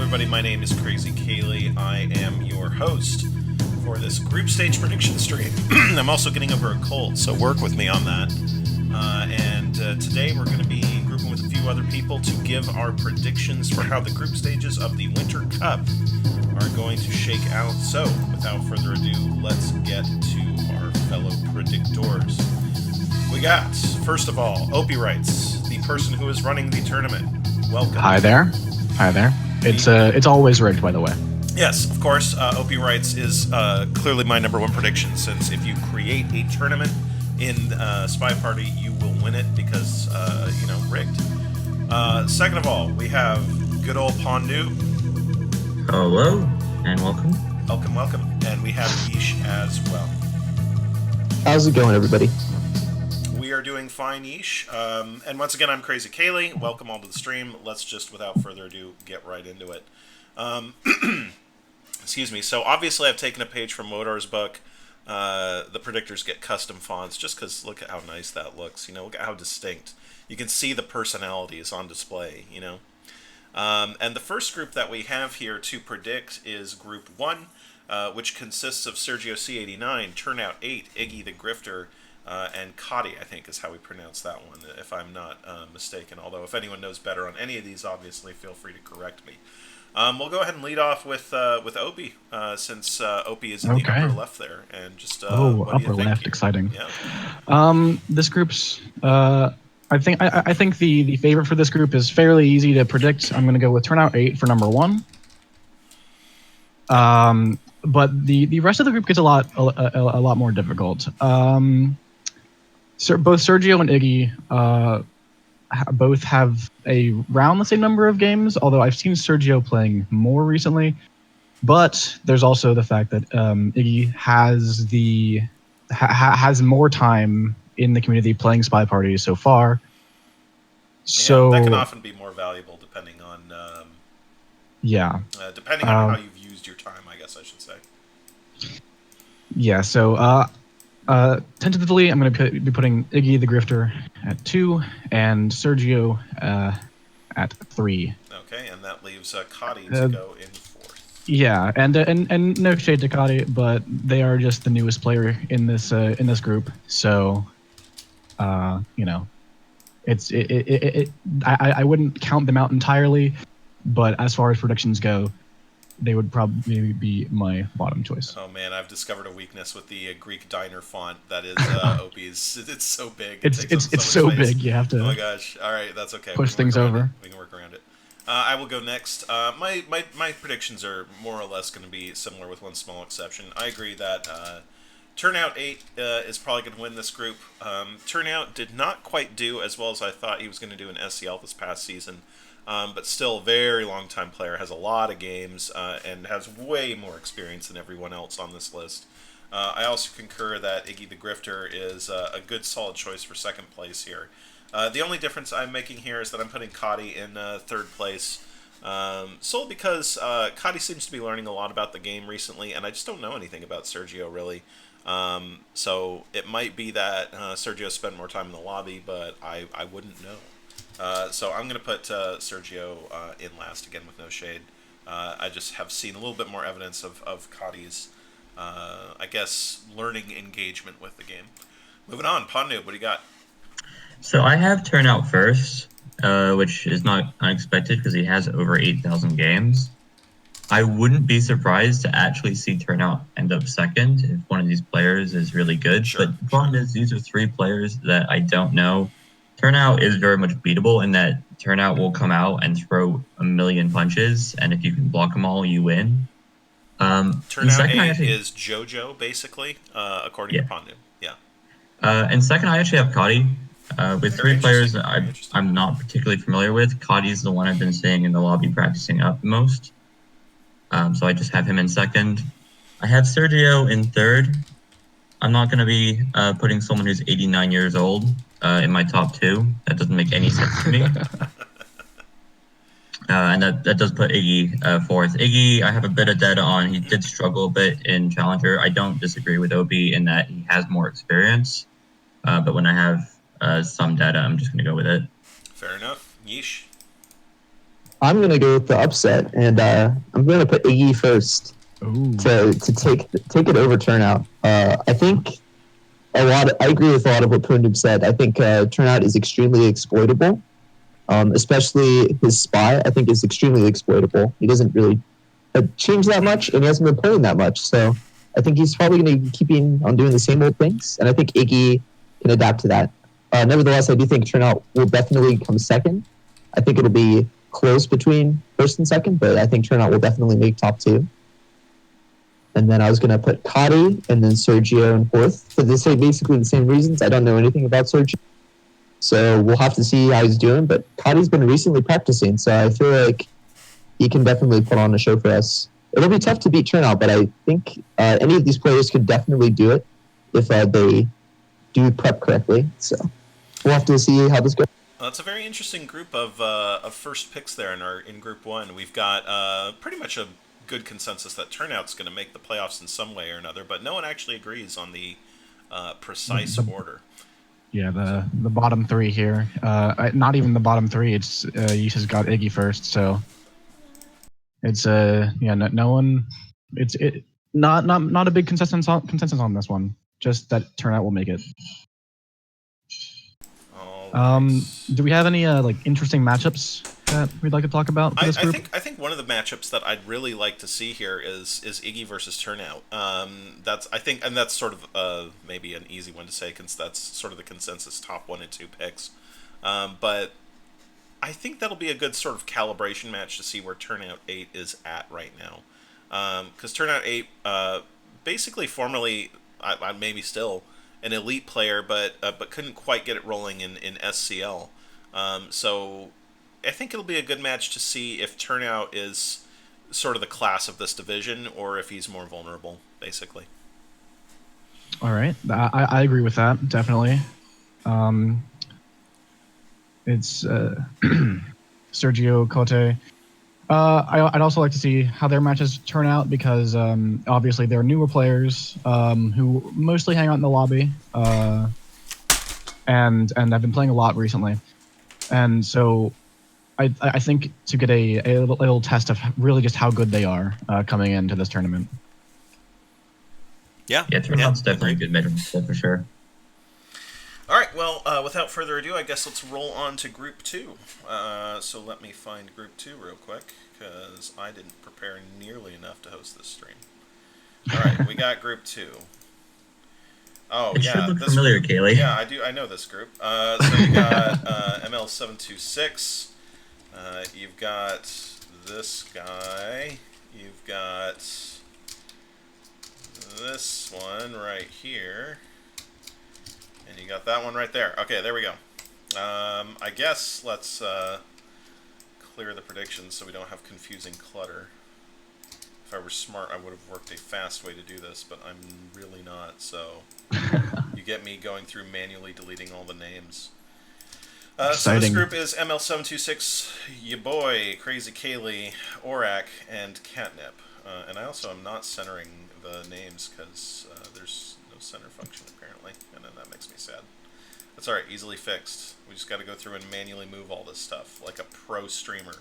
everybody. My name is Crazy Kaylee. I am your host for this group stage prediction stream. I'm also getting over a cold, so work with me on that. Today we're going to be grouping with a few other people to give our predictions for how the group stages of the Winter Cup are going to shake out. So, without further ado, let's get to our fellow predictors. We got, first of all, Opie Wrights, the person who is running the tournament. Welcome. Hi there. It's always rigged, by the way. Yes, of course. Opie Wrights is clearly my number one prediction, since if you create a tournament in SpyParty, you will win it because, rigged. Second of all, we have good old Pondu. Hello, and welcome. Welcome. And we have Yeesh as well. How's it going, everybody? We are doing fine, Yeesh. And once again, I'm Crazy Kaylee. Welcome all to the stream. Let's just, without further ado, get right into it. Excuse me. So, obviously, I've taken a page from Modar's book. The predictors get custom fonts, just because look at how nice that looks. Look at how distinct. You can see the personalities on display, And the first group that we have here to predict is Group 1, which consists of Sergio C89, Turnout 8, Iggy the Grifter, and Cotty, I think is how we pronounce that one, if I'm not mistaken. Although, if anyone knows better on any of these, obviously, feel free to correct me. We'll go ahead and lead off with Opie, since Opie is in the upper left there, and just upper left, exciting. Yeah. This group's I think the favorite for this group is fairly easy to predict. I'm going to go with Turnout 8 for number 1. But the rest of the group gets a lot more difficult. Both Sergio and Iggy both have around the same number of games, although I've seen Sergio playing more recently. But there's also the fact that Iggy has more time in the community playing SpyParty so far. So that can often be more valuable depending on depending on how you've used your time, I guess I should say. Yeah, so tentatively, I'm going to be putting Iggy the Grifter at 2 and Sergio at 3. Okay, and that leaves Cotty to go in 4th. Yeah, and no shade to Cotty, but they are just the newest player in this group. So, I wouldn't count them out entirely, but as far as predictions go, they would probably be my bottom choice. Oh man, I've discovered a weakness with the Greek diner font that is Opie's. It's so big. It's so big. You have to. Oh my gosh! All right, that's okay. Push things over. We can work around it. I will go next. My predictions are more or less going to be similar, with one small exception. I agree that Turnout 8 is probably going to win this group. Turnout did not quite do as well as I thought he was going to do in SCL this past season. But still, very long-time player, has a lot of games, and has way more experience than everyone else on this list. I also concur that Iggy the Grifter is a good, solid choice for second place here. The only difference I'm making here is that I'm putting Cotty in 3rd place, solely because Cotty seems to be learning a lot about the game recently, and I just don't know anything about Sergio, really. So it might be that Sergio spent more time in the lobby, but I wouldn't know. So I'm going to put Sergio in last, again with no shade. I just have seen a little bit more evidence of Cotty's, learning engagement with the game. Moving on, Pondu, what do you got? So I have Turnout first, which is not unexpected because he has over 8,000 games. I wouldn't be surprised to actually see Turnout end up second if one of these players is really good. Sure, but the problem is these are 3 players that I don't know. Turnout is very much beatable in that Turnout will come out and throw a million punches, and if you can block them all, you win. Turnout 8 is JoJo, basically, according to Pondu. Yeah. And second, I actually have Cotty. With Very 3 players interesting. I'm not particularly familiar with. Cotty's the one I've been seeing in the lobby practicing up the most. So I just have him in second. I have Sergio in 3rd. I'm not going to be putting someone who's 89 years old in my top 2. That doesn't make any sense to me. And that does put Iggy 4th. Iggy, I have a bit of data on. He did struggle a bit in Challenger. I don't disagree with Opie in that he has more experience. But when I have some data, I'm just going to go with it. Fair enough. Yeesh. I'm gonna go with the upset, and I'm gonna put Iggy first Ooh. to take it over Turnout. I think I agree with a lot of what Pundub said. I think Turnout is extremely exploitable, especially his spy. I think is extremely exploitable. He doesn't really change that much, and he hasn't been playing that much. So I think he's probably going to be keeping on doing the same old things, and I think Iggy can adapt to that. Nevertheless, I do think Turnout will definitely come second. I think it'll be close between first and second, but I think Turnout will definitely make top 2. And then I was going to put Cotty and then Sergio in fourth for basically the same reasons. I don't know anything about Sergio, so we'll have to see how he's doing. But Cotty's been recently practicing, so I feel like he can definitely put on a show for us. It'll be tough to beat Turnout, but I think any of these players could definitely do it if they do prep correctly. So we'll have to see how this goes. Well, that's a very interesting group of first picks there in Group 1. We've got pretty much a good consensus that Turnout's going to make the playoffs in some way or another, but no one actually agrees on the precise order. Yeah, the bottom 3 here. Not even the bottom 3. It's Yisa's got Iggy first, so it's no one. It's not a big consensus on this one. Just that Turnout will make it. Do we have any interesting matchups that we'd like to talk about for this group? I think one of the matchups that I'd really like to see here is Iggy versus Turnout. That's sort of maybe an easy one to say because that's sort of the consensus top 1 and 2 picks. But I think that'll be a good sort of calibration match to see where Turnout 8 is at right now. Because Turnout 8, basically formerly, maybe still, an elite player, but couldn't quite get it rolling in SCL. So I think it'll be a good match to see if Turnout is sort of the class of this division or if he's more vulnerable, basically. All right. I agree with that, definitely. It's Sergio Cote. I'd also like to see how their matches turn out because obviously they're newer players who mostly hang out in the lobby and have been playing a lot recently. And so I think to get a little test of really just how good they are coming into this tournament. Yeah, Turnout's definitely a good measurement for sure. All right, well, without further ado, I guess let's roll on to Group 2. So let me find Group 2 real quick, because I didn't prepare nearly enough to host this stream. All right, we got Group 2. Oh, it yeah. Should look familiar, Kaylee. Yeah, I do. I know this group. So you got ML726. You've got this guy. You've got this one right here. And you got that one right there. Okay, there we go. I guess let's clear the predictions so we don't have confusing clutter. If I were smart, I would have worked a fast way to do this, but I'm really not, so you get me going through manually deleting all the names. So this group is ML726, ya boy, Crazy Kaylee, Orak, and Catnip. And I also am not centering the names because there's no center function apparently, and then that makes me sad. That's alright, easily fixed. We just got to go through and manually move all this stuff like a pro streamer.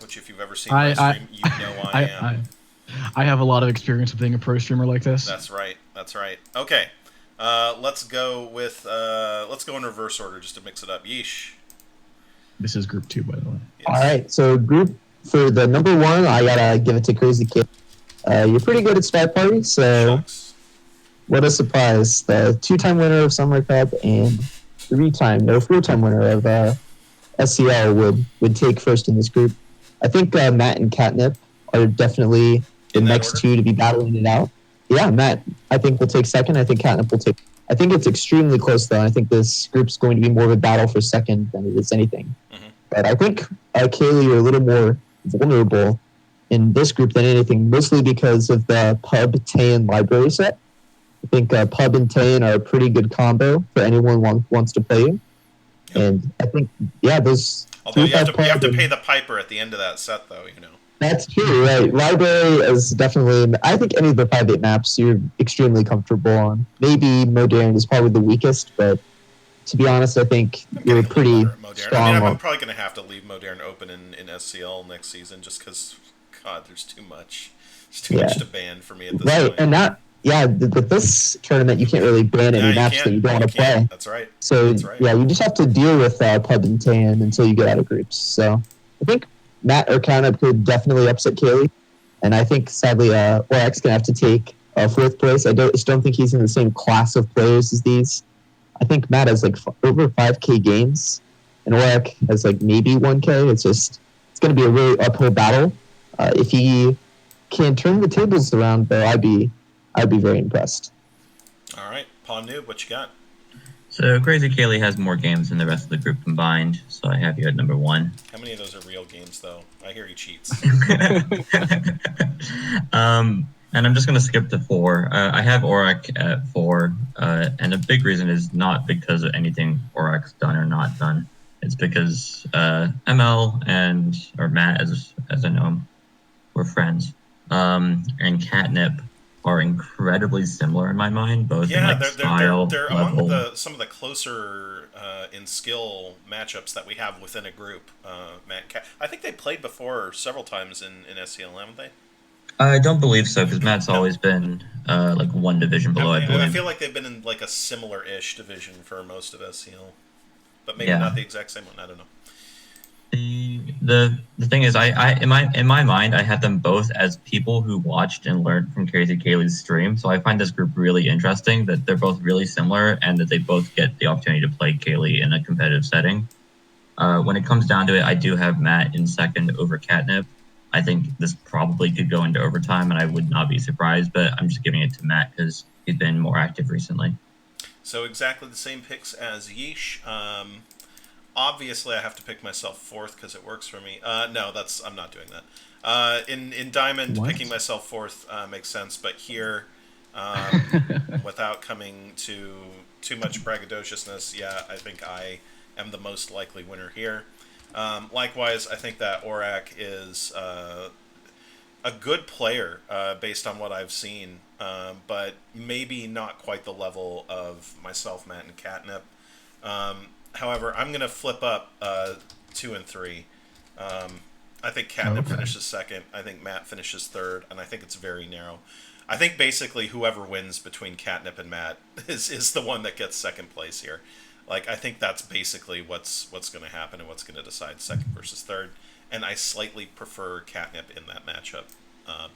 Which, if you've ever seen my stream, you know I am. I have a lot of experience with being a pro streamer like this. That's right. That's right. Okay, let's go in reverse order just to mix it up. Yeesh. This is Group 2, by the way. Yes. All right. So group for the number 1, I gotta give it to Crazy Kid. You're pretty good at SpyParty, so what a surprise! The 2-time winner of Summer Cup and 4-time winner of SCL would take first in this group. I think Matt and Catnip are definitely the next two to be battling it out. Yeah, Matt, I think will take second. I think Catnip will take. I think it's extremely close, though. I think this group's going to be more of a battle for second than it is anything. Mm-hmm. But I think Kaylee are a little more vulnerable in this group than anything, mostly because of the Pub, Tayan library set. I think Pub and Tayan are a pretty good combo for anyone who wants to play you. Yep. And I think, those... Although you have to pay the piper at the end of that set, though, you know. That's true, right? Library is definitely... I think any of the 5-8 maps you're extremely comfortable on. Maybe Modern is probably the weakest, but to be honest, I think I'm you're getting a pretty little better at Modern. I mean, strong. I'm probably going to have to leave Modern open in SCL next season just because, God, there's too much. There's too much to ban for me at this Right, point. and with this tournament, you can't really ban Yeah, any you match that can't. you don't want You to can't. play. That's right. So That's right. yeah, you just have to deal with Pub and Tan until you get out of groups. So I think Matt or Counter could definitely upset Kaylee, and I think sadly Orak's gonna have to take fourth place. I just don't think he's in the same class of players as these. I think Matt has like over 5K games, and Orak has like maybe 1K. It's gonna be a really uphill battle. If he can turn the tables around, though, I'd be very impressed. All right, Pawn Noob, what you got? So Crazy Kaylee has more games than the rest of the group combined, so I have you at number 1. How many of those are real games, though? I hear he cheats. And I'm just going to skip to 4. I have Orak at 4, and a big reason is not because of anything Orak's done or not done. It's because ML or Matt, as I know him, we're friends, and Catnip are incredibly similar in my mind, both in like style, they're level. among some of the closer in skill matchups that we have within a group. Matt and Cat. I think they played before several times in SCL, haven't they? I don't believe so, because Matt's always been like one division below, I believe. I feel like they've been in like a similar-ish division for most of SCL, but maybe not the exact same one. I don't know. The thing is, I in my mind, I had them both as people who watched and learned from Crazy Kaylee's stream. So I find this group really interesting, that they're both really similar and that they both get the opportunity to play Kaylee in a competitive setting. When it comes down to it, I do have Matt in second over Catnip. I think this probably could go into overtime, and I would not be surprised, but I'm just giving it to Matt because he's been more active recently. So exactly the same picks as Yeesh. Obviously, I have to pick myself fourth because it works for me. No, I'm not doing that. In Diamond, picking myself fourth makes sense, but here, without coming to too much braggadociousness, yeah, I think I am the most likely winner here. Likewise, I think that Orak is a good player based on what I've seen, but maybe not quite the level of myself, Matt, and Catnip. However, I'm going to flip up 2 and 3. I think Catnip finishes second. I think Matt finishes third, and I think it's very narrow. I think basically whoever wins between Catnip and Matt is the one that gets second place here. Like, I think that's basically what's going to happen and what's going to decide second versus third. And I slightly prefer Catnip in that matchup,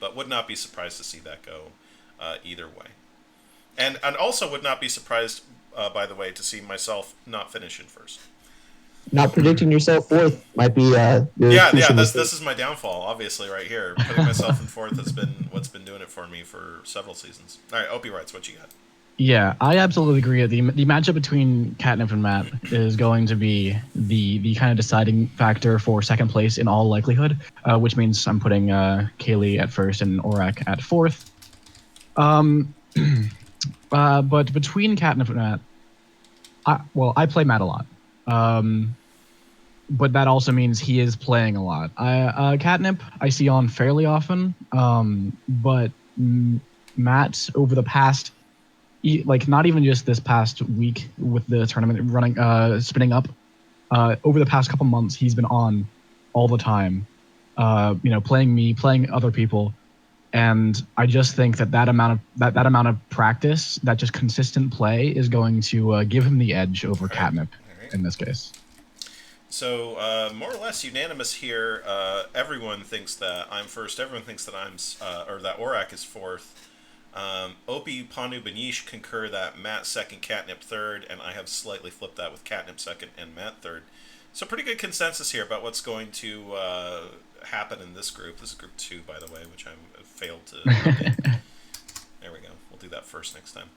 but would not be surprised to see that go either way. And also would not be surprised, by the way, to see myself not finish in first. Not predicting yourself fourth might be this is my downfall, obviously, right here. Putting myself in fourth has been what's been doing it for me for several seasons. All right, Opie writes, what you got? Yeah, I absolutely agree. The matchup between Catnip and Matt is going to be the kind of deciding factor for second place in all likelihood, which means I'm putting Kaylee at first and Orak at fourth. But between Catnip and Matt, I play Matt a lot. But that also means he is playing a lot. Catnip I see on fairly often, but Matt over the past, like not even just this past week with the tournament running, spinning up, over the past couple months he's been on all the time, playing me, playing other people. And I just think that amount of practice, that just consistent play, is going to give him the edge over Catnip in this case. So more or less unanimous here. Everyone thinks that I'm first. Everyone thinks that that Orak is fourth. Opie, Panu, Banish concur that Matt second, Catnip third, and I have slightly flipped that with Catnip second and Matt third. So pretty good consensus here about what's going to happen in this group. This is group 2, by the way, which I failed to update. There we go. We'll do that first next time.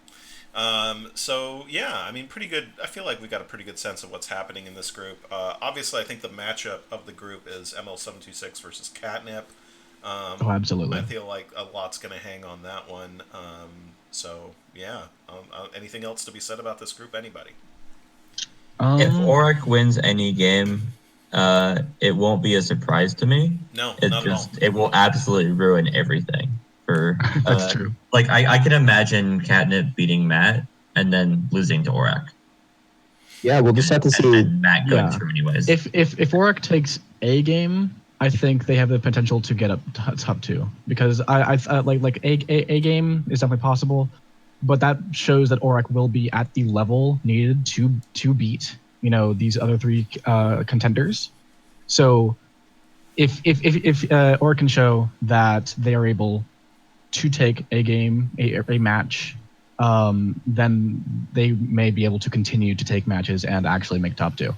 So yeah, I mean, pretty good. I feel like we got a pretty good sense of what's happening in this group. Obviously, I think the matchup of the group is ML726 versus Catnip. Absolutely. I feel like a lot's going to hang on that one. So yeah, anything else to be said about this group? Anybody? If Orak wins any game, it won't be a surprise to me. No, not at all. It will absolutely ruin everything. That's true. Like I can imagine Catnip beating Matt and then losing to Orak. Yeah, we'll just have to see. And Matt going Yeah. through anyways. If Oric takes a game, I think they have the potential to get up top 2 because I like a game is definitely possible, but that shows that Oric will be at the level needed to beat these other 3 contenders. So if Oric can show that they are able to take a game, a match, then they may be able to continue to take matches and actually make top 2.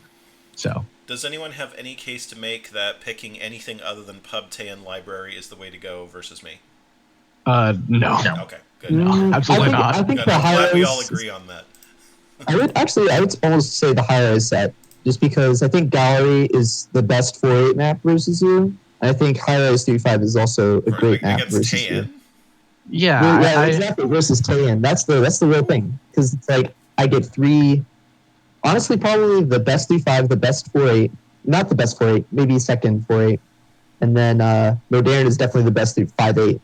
So. Does anyone have any case to make that picking anything other than PubTay and Library is the way to go versus me? No. Okay, good. Absolutely not. I think Good. the I'm glad we high-rise- all agree on that. I would almost say the high-rise set, just because I think Gallery is the best 4-8 map versus you. I think high-rise 3-5 is also a great map Against versus you. Tayan? Yeah, Exactly. Versus Tayan. That's the real thing. Because it's like I get 3. Honestly, probably the best 3-5, the best 4-8. Not the best 4-8, maybe second 4-8. And then Modern is definitely the best 5-8.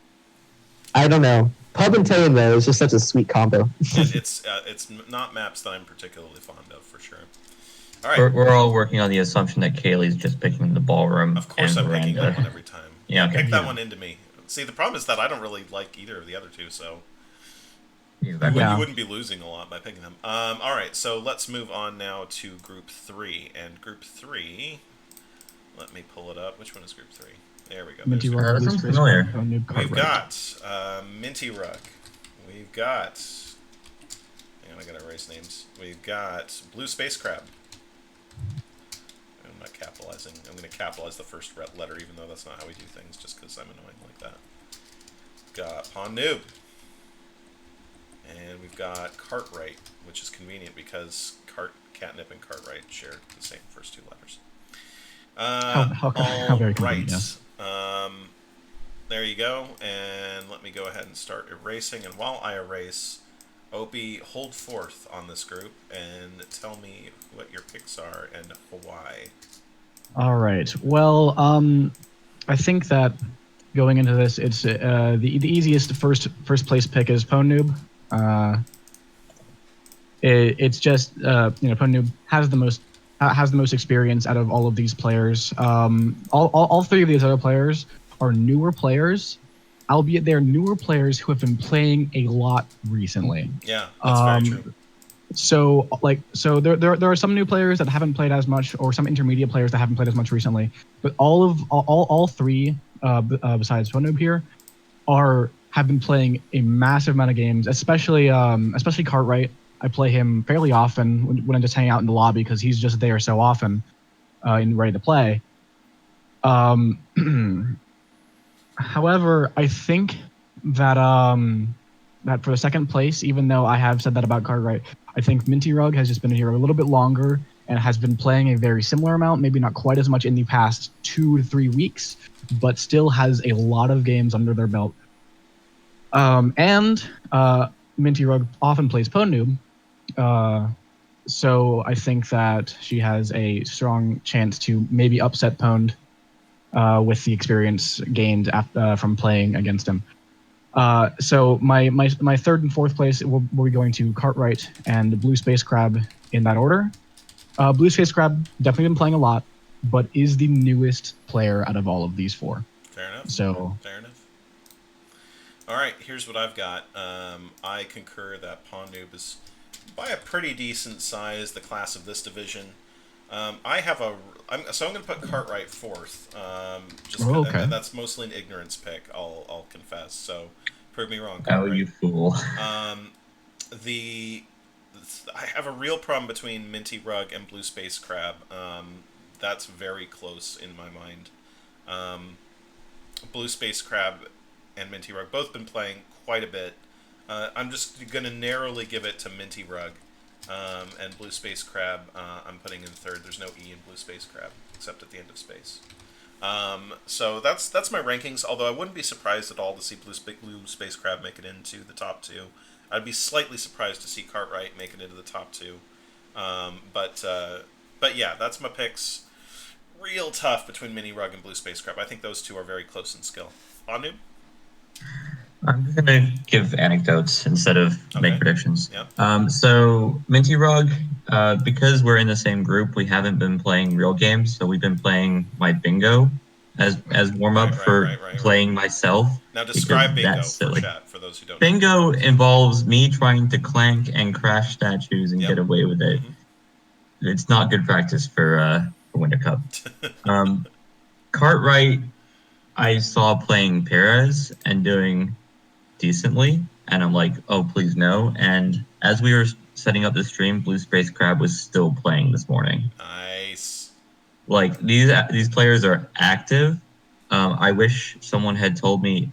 I don't know. Pub and Tayan, though, is just such a sweet combo. It's not maps that I'm particularly fond of, for sure. All right. We're all working on the assumption that Kaylee's just picking the ballroom. Of course and I'm picking veranda. that one every time. Yeah, okay. Pick that Yeah. one into me. See, the problem is that I don't really like either of the other 2, so... Exactly. Yeah. You wouldn't be losing a lot by picking them. All right, so let's move on now to Group 3. And Group 3... Let me pull it up. Which one is Group 3? There we go. Minty There's Rug, that Blue sounds Space familiar. Rug, Noob We've Cartwright. got Minty Rug. We've got... Hang on, I gotta erase names. We've got Blue Space Crab. I'm not capitalizing. I'm gonna capitalize the first letter, even though that's not how we do things, just because I'm annoying like that. Got Pawn Noob. And we've got Cartwright, which is convenient because Catnip and Cartwright share the same first 2 letters. How very convenient, yes. There you go. And let me go ahead and start erasing. And while I erase, Opie, hold forth on this group and tell me what your picks are and why. All right. Well, I think that going into this, it's the easiest first place pick is Pwn Noob. It's just Pwn Noob has the most experience out of all of these players. All 3 of these other players are newer players, albeit they're newer players who have been playing a lot recently. Yeah, that's very true. So there are some new players that haven't played as much, or some intermediate players that haven't played as much recently. But all 3 besides Pwn Noob here have been playing a massive amount of games, especially Cartwright. I play him fairly often when I'm just hanging out in the lobby because he's just there so often and ready to play. However, I think that that for the second place, even though I have said that about Cartwright, I think Minty Rug has just been here a little bit longer and has been playing a very similar amount, maybe not quite as much in the past 2 to 3 weeks, but still has a lot of games under their belt. And Minty Rug often plays Pwn Noob, so I think that she has a strong chance to maybe upset Pwned with the experience gained from playing against him. So my third and fourth place will be going to Cartwright and Blue Space Crab in that order. Blue Space Crab definitely been playing a lot, but is the newest player out of all of these 4. Fair enough. So Fair enough. All right, here's what I've got. I concur that Pawn Noob is by a pretty decent size the class of this division. I'm going to put Cartwright 4th. Okay. And that's mostly an ignorance pick. I'll confess. So prove me wrong, Oh, Cartwright. you fool. I have a real problem between Minty Rug and Blue Space Crab. That's very close in my mind. Blue Space Crab and Minty Rug both been playing quite a bit. I'm just going to narrowly give it to Minty Rug. And Blue Space Crab, I'm putting in third. There's no E in Blue Space Crab, except at the end of space. So that's my rankings, although I wouldn't be surprised at all to see Blue Space Crab make it into the top 2. I'd be slightly surprised to see Cartwright make it into the top 2. But yeah, that's my picks. Real tough between Minty Rug and Blue Space Crab. I think those 2 are very close in skill. Anu? I'm just gonna give anecdotes instead of make Okay. predictions. Yep. So Minty Rug, because we're in the same group, we haven't been playing real games, so we've been playing my bingo as warm up for Right. playing myself Now because describe bingo that's for silly. chat for those who don't know. Bingo involves me trying to clank and crash statues and Yep. get away with it. Mhm. It's not good practice for Winter Cup. Cartwright, I saw playing Perez and doing decently, and I'm like, oh, please no. And as we were setting up the stream, Blue Space Crab was still playing this morning. Nice. Like these players are active. I wish someone had told me.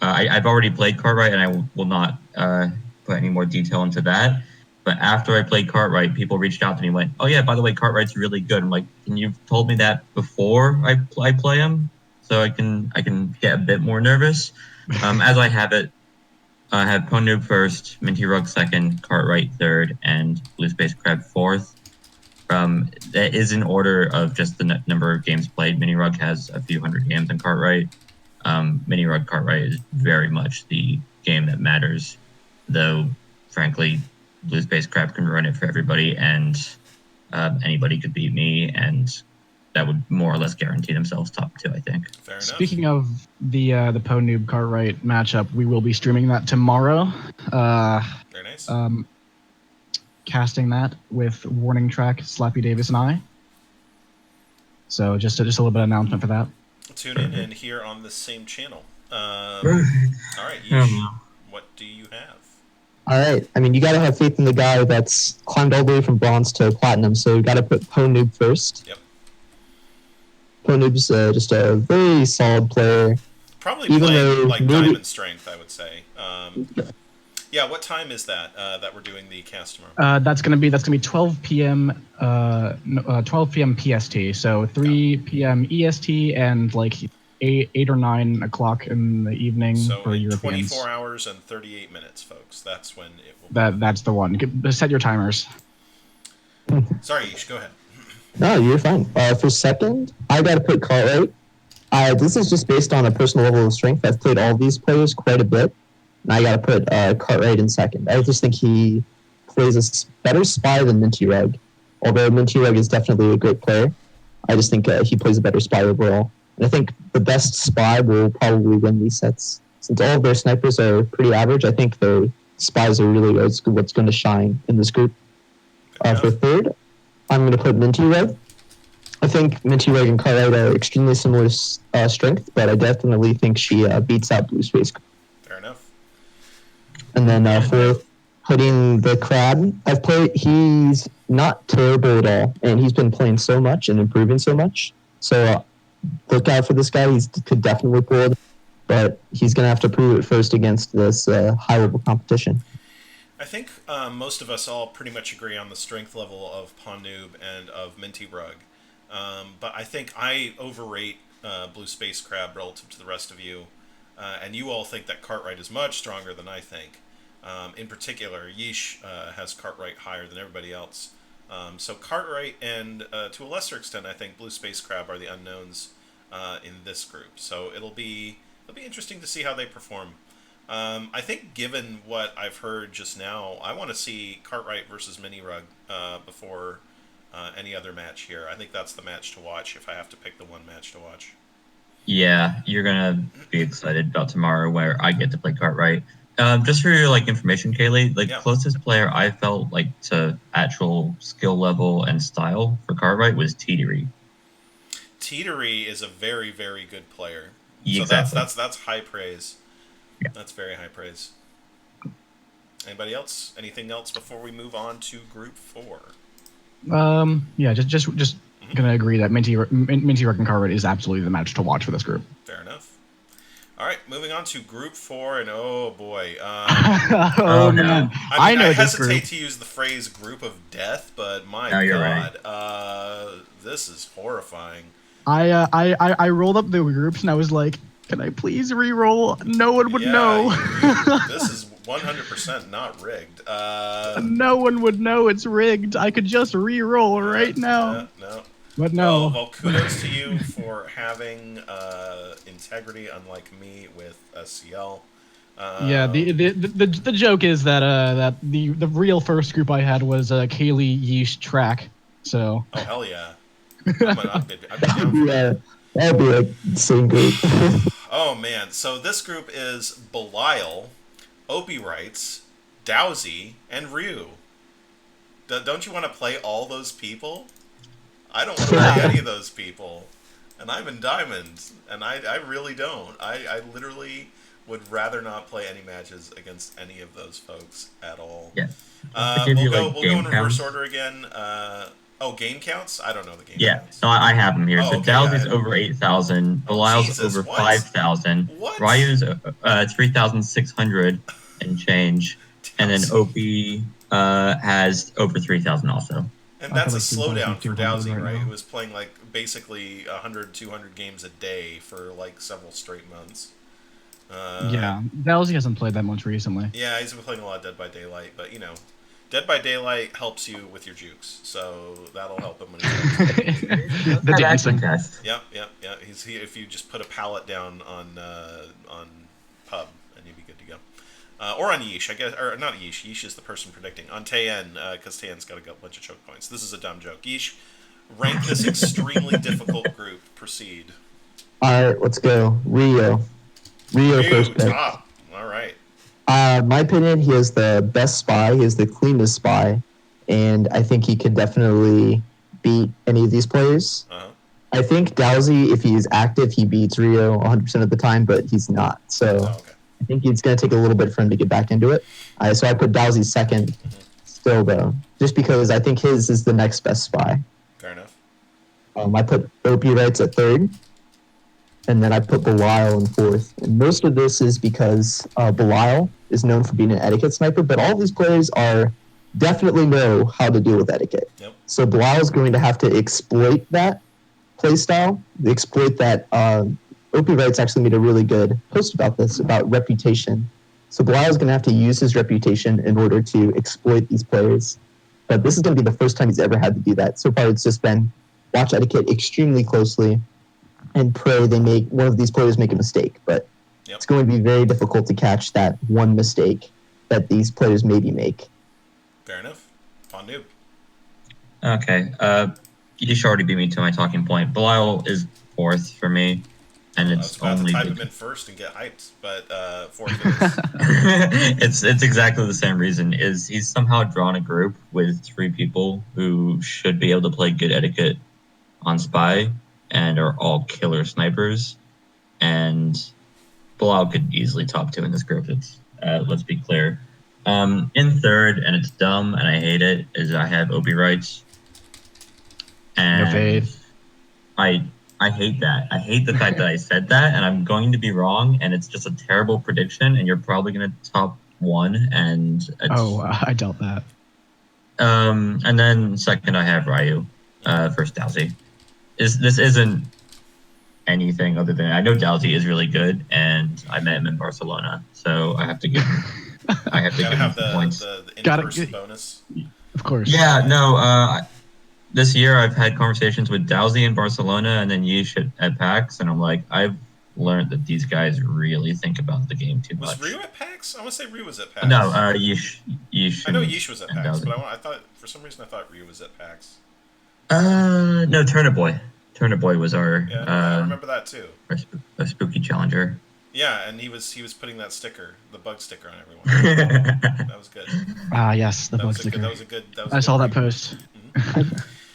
I've already played Cartwright, and I will not put any more detail into that. But after I played Cartwright, people reached out to me and went, "Oh yeah, by the way, Cartwright's really good." I'm like, "Can you have told me that before I play him, so I can get a bit more nervous?" As I have it, I have Ponoob first, Minty Rug second, Cartwright third, and Blue Space Crab fourth. That is in order of just the number of games played. Mini Rug has a few hundred games in Cartwright. Mini Rug Cartwright is very much the game that matters, though, frankly, Blue Space Crab can run it for everybody, and anybody could beat me, and that would more or less guarantee themselves top two, I think. Fair enough. Speaking of the Po Noob Cartwright matchup, we will be streaming that tomorrow. Very nice. Casting that with Warning Track, Slappy Davis, and I. So just a little bit of announcement for that. Tune in and hear on the same channel. All right, Oh, Yeesh, no. what do you have? All right. I mean, you got to have faith in the guy that's climbed all the way from bronze to platinum. So you got to put Ponoob first. Yep. Ponoob's just a very solid player. Probably Even playing though like maybe- diamond strength, I would say. Yeah, what time is that that we're doing the cast tomorrow? That's gonna be 12 p.m. 12 p.m. PST. So 3 p.m. EST and like 8 or 9 o'clock in the evening So for in Europeans. 24 hours and 38 minutes, folks. That's when it will. That's the one. Set your timers. Sorry, Yeesh, go ahead. No, you're fine. For second, I got to put Cartwright. This is just based on a personal level of strength. I've played all these players quite a bit, and I got to put Cartwright in second. I just think he plays a better spy than Minty Rug. Although Minty Rug is definitely a great player, I just think he plays a better spy overall. And I think the best spy will probably win these sets. Since all of their snipers are pretty average, I think their spies are really what's going to shine in this group. For third, I'm going to put Minty Rug. I think Minty Rug and Cartwright are extremely similar strength, but I definitely think she beats out Blue Space. Fair enough. And then for putting the Crab, he's not terrible at all, and he's been playing so much and improving so much. So look out for this guy. He could definitely pull it, but he's going to have to prove it first against this high-level competition. I think most of us all pretty much agree on the strength level of Ponoob and of Minty Rug. But I think I overrate Blue Space Crab relative to the rest of you. And you all think that Cartwright is much stronger than I think. In particular, Yeesh has Cartwright higher than everybody else. So Cartwright and, to a lesser extent, I think Blue Space Crab are the unknowns in this group. So it'll be interesting to see how they perform. I think given what I've heard just now, I want to see Cartwright versus Mini Rug before any other match here. I think that's the match to watch if I have to pick the one match to watch. Yeah, you're gonna be excited about tomorrow where I get to play Cartwright. Just for your information, Kaylee, closest player I felt like to actual skill level and style for Cartwright was Teetery. Teetery is a very, very good player. Exactly. So that's high praise. Yeah. That's very high praise. Anybody else? Anything else before we move on to Group 4? Yeah, just gonna agree that Minty Rug and Cartwright is absolutely the match to watch for this group. Fair enough. All right, moving on to Group 4, and oh boy. Oh man, I know hesitate to use the phrase "group of death," but my God, right. This is horrifying. I rolled up the groups and I was like, can I please re-roll? No one would know. This is 100% not rigged. No one would know it's rigged. I could just re-roll right now. No. But no. Well, kudos to you for having integrity, unlike me with CL. Yeah, the joke is that that the real first group I had was Kaylee, Yeesh, Track. So Oh hell yeah! I'd be down for that. Yeah, that'd be like the same group. Oh man, so this group is Belial, Opie Wrights, Dowsy, and Ryu. Don't you want to play all those people? I don't want to play any of those people. And I'm in Diamond, and I really don't. I literally would rather not play any matches against any of those folks at all. Yeah. To give you, like, We'll go game in reverse counts. order again. Game counts? I don't know the game Yeah, counts. no, I have them here. Oh, So okay, Dowsy's yeah. over 8,000, Oh, Belial's Jesus, over what? 5,000, What? Ryu's 3,600 and change, and then Dowsy. Opie has over 3,000 also. And I that's feel a like slowdown for 3,200 Dowsy, right right? now. Who was playing like basically 100, 200 games a day for like several straight months. Yeah, Dalsy hasn't played that much recently. Yeah, he's been playing a lot of Dead by Daylight, but you know, Dead by Daylight helps you with your jukes, so that'll help him when he's playing. The dancing. Test. Yep. If you just put a pallet down on Pub, and you'd be good to go. Or on Yeesh, I guess, or not Yeesh. Yeesh is the person predicting on Tayen, because Tayen's got a bunch of choke points. This is a dumb joke. Yeesh, rank this extremely difficult group. Proceed. All right, let's go. Rio Ryu, first pick. top. All right. My opinion, he is the best spy. He is the cleanest spy, and I think he could definitely beat any of these players. Uh-huh. I think Dowsy, if he's active, he beats Rio 100% of the time, but he's not. So Oh, okay. I think it's going to take a little bit for him to get back into it. So I put Dowsy second, still though, just because I think his is the next best spy. Fair enough. I put Opie Wrights at third, and then I put Belial in fourth. And most of this is because Belial is known for being an etiquette sniper, but all of these players are definitely know how to deal with etiquette. Yep. So Belial is going to have to exploit that playstyle, exploit that. Opie Wrights actually made a really good post about this, about reputation. So Belial is going to have to use his reputation in order to exploit these players. But this is going to be the first time he's ever had to do that. So far, it's just been watch etiquette extremely closely and pray they make one of these players make a mistake. But Yep. it's going to be very difficult to catch that one mistake that these players maybe make. Fair enough. On noob. Okay, Yeesh already beat me to my talking point. Belial is fourth for me, and I it's was about to only type him in first and get hyped, but fourth is. it's exactly the same reason. Is he's somehow drawn a group with 3 people who should be able to play good etiquette on Spy and are all killer snipers, and Belial could easily top 2 in this group. It's let's be clear. In third, and it's dumb and I hate it, is I have Opie Wrights. And No faith. I hate that. I hate the fact that I said that, and I'm going to be wrong, and it's just a terrible prediction, and you're probably going to top 1, and it's, I doubt that. and then second I have Ryu, first Dowsy. This isn't anything other than I know Dowsy is really good, and I met him in Barcelona, so I have to give him. I have to Gotta give have him points. the Gotta in-person get- bonus. Of course. Yeah, no. This year I've had conversations with Dowsy in Barcelona and then Yeesh at PAX, and I'm like, I've learned that these guys really think about the game too Was much. Ryu at PAX? I want to say Ryu was at PAX. No, Yeesh. I know and- Yeesh was at and PAX, Dowsy. but I thought for some reason I thought Ryu was at PAX. No, Turnip Boy. Turnip Boy was our Yeah, I remember that too. our spooky challenger. Yeah, and he was putting that sticker, the bug sticker, on everyone. That was good. Ah, yes, the That bug was sticker. that was a good. That was. I a saw good that post.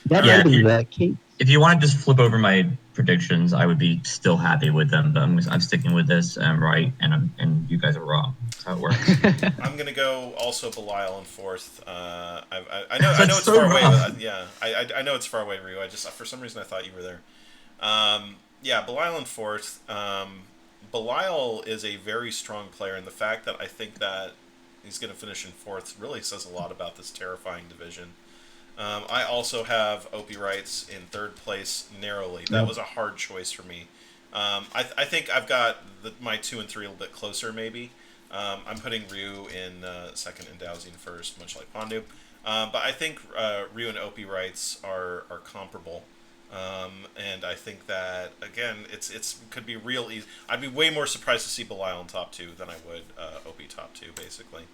That Yeah, might be he- the case. If you want to just flip over my predictions, I would be still happy with them. But I'm sticking with this. I'm right, and you guys are wrong. That's how it works. I'm gonna go also Belial in fourth. I know That's it's so far away. rough. But, yeah, I know it's far away, Ryu. I just for some reason I thought you were there. Yeah, Belial in fourth. Belial is a very strong player, and the fact that I think that he's going to finish in fourth really says a lot about this terrifying division. I also have Opie Wrights in third place narrowly. That was a hard choice for me. I think I've got my 2 and 3 a little bit closer, maybe. I'm putting Ryu in second and Dowsy in first, much like Pondu. But I think Ryu and Opie Wrights are comparable. And I think that again, it's could be real easy. I'd be way more surprised to see Belial in top 2 than I would OP top 2, basically.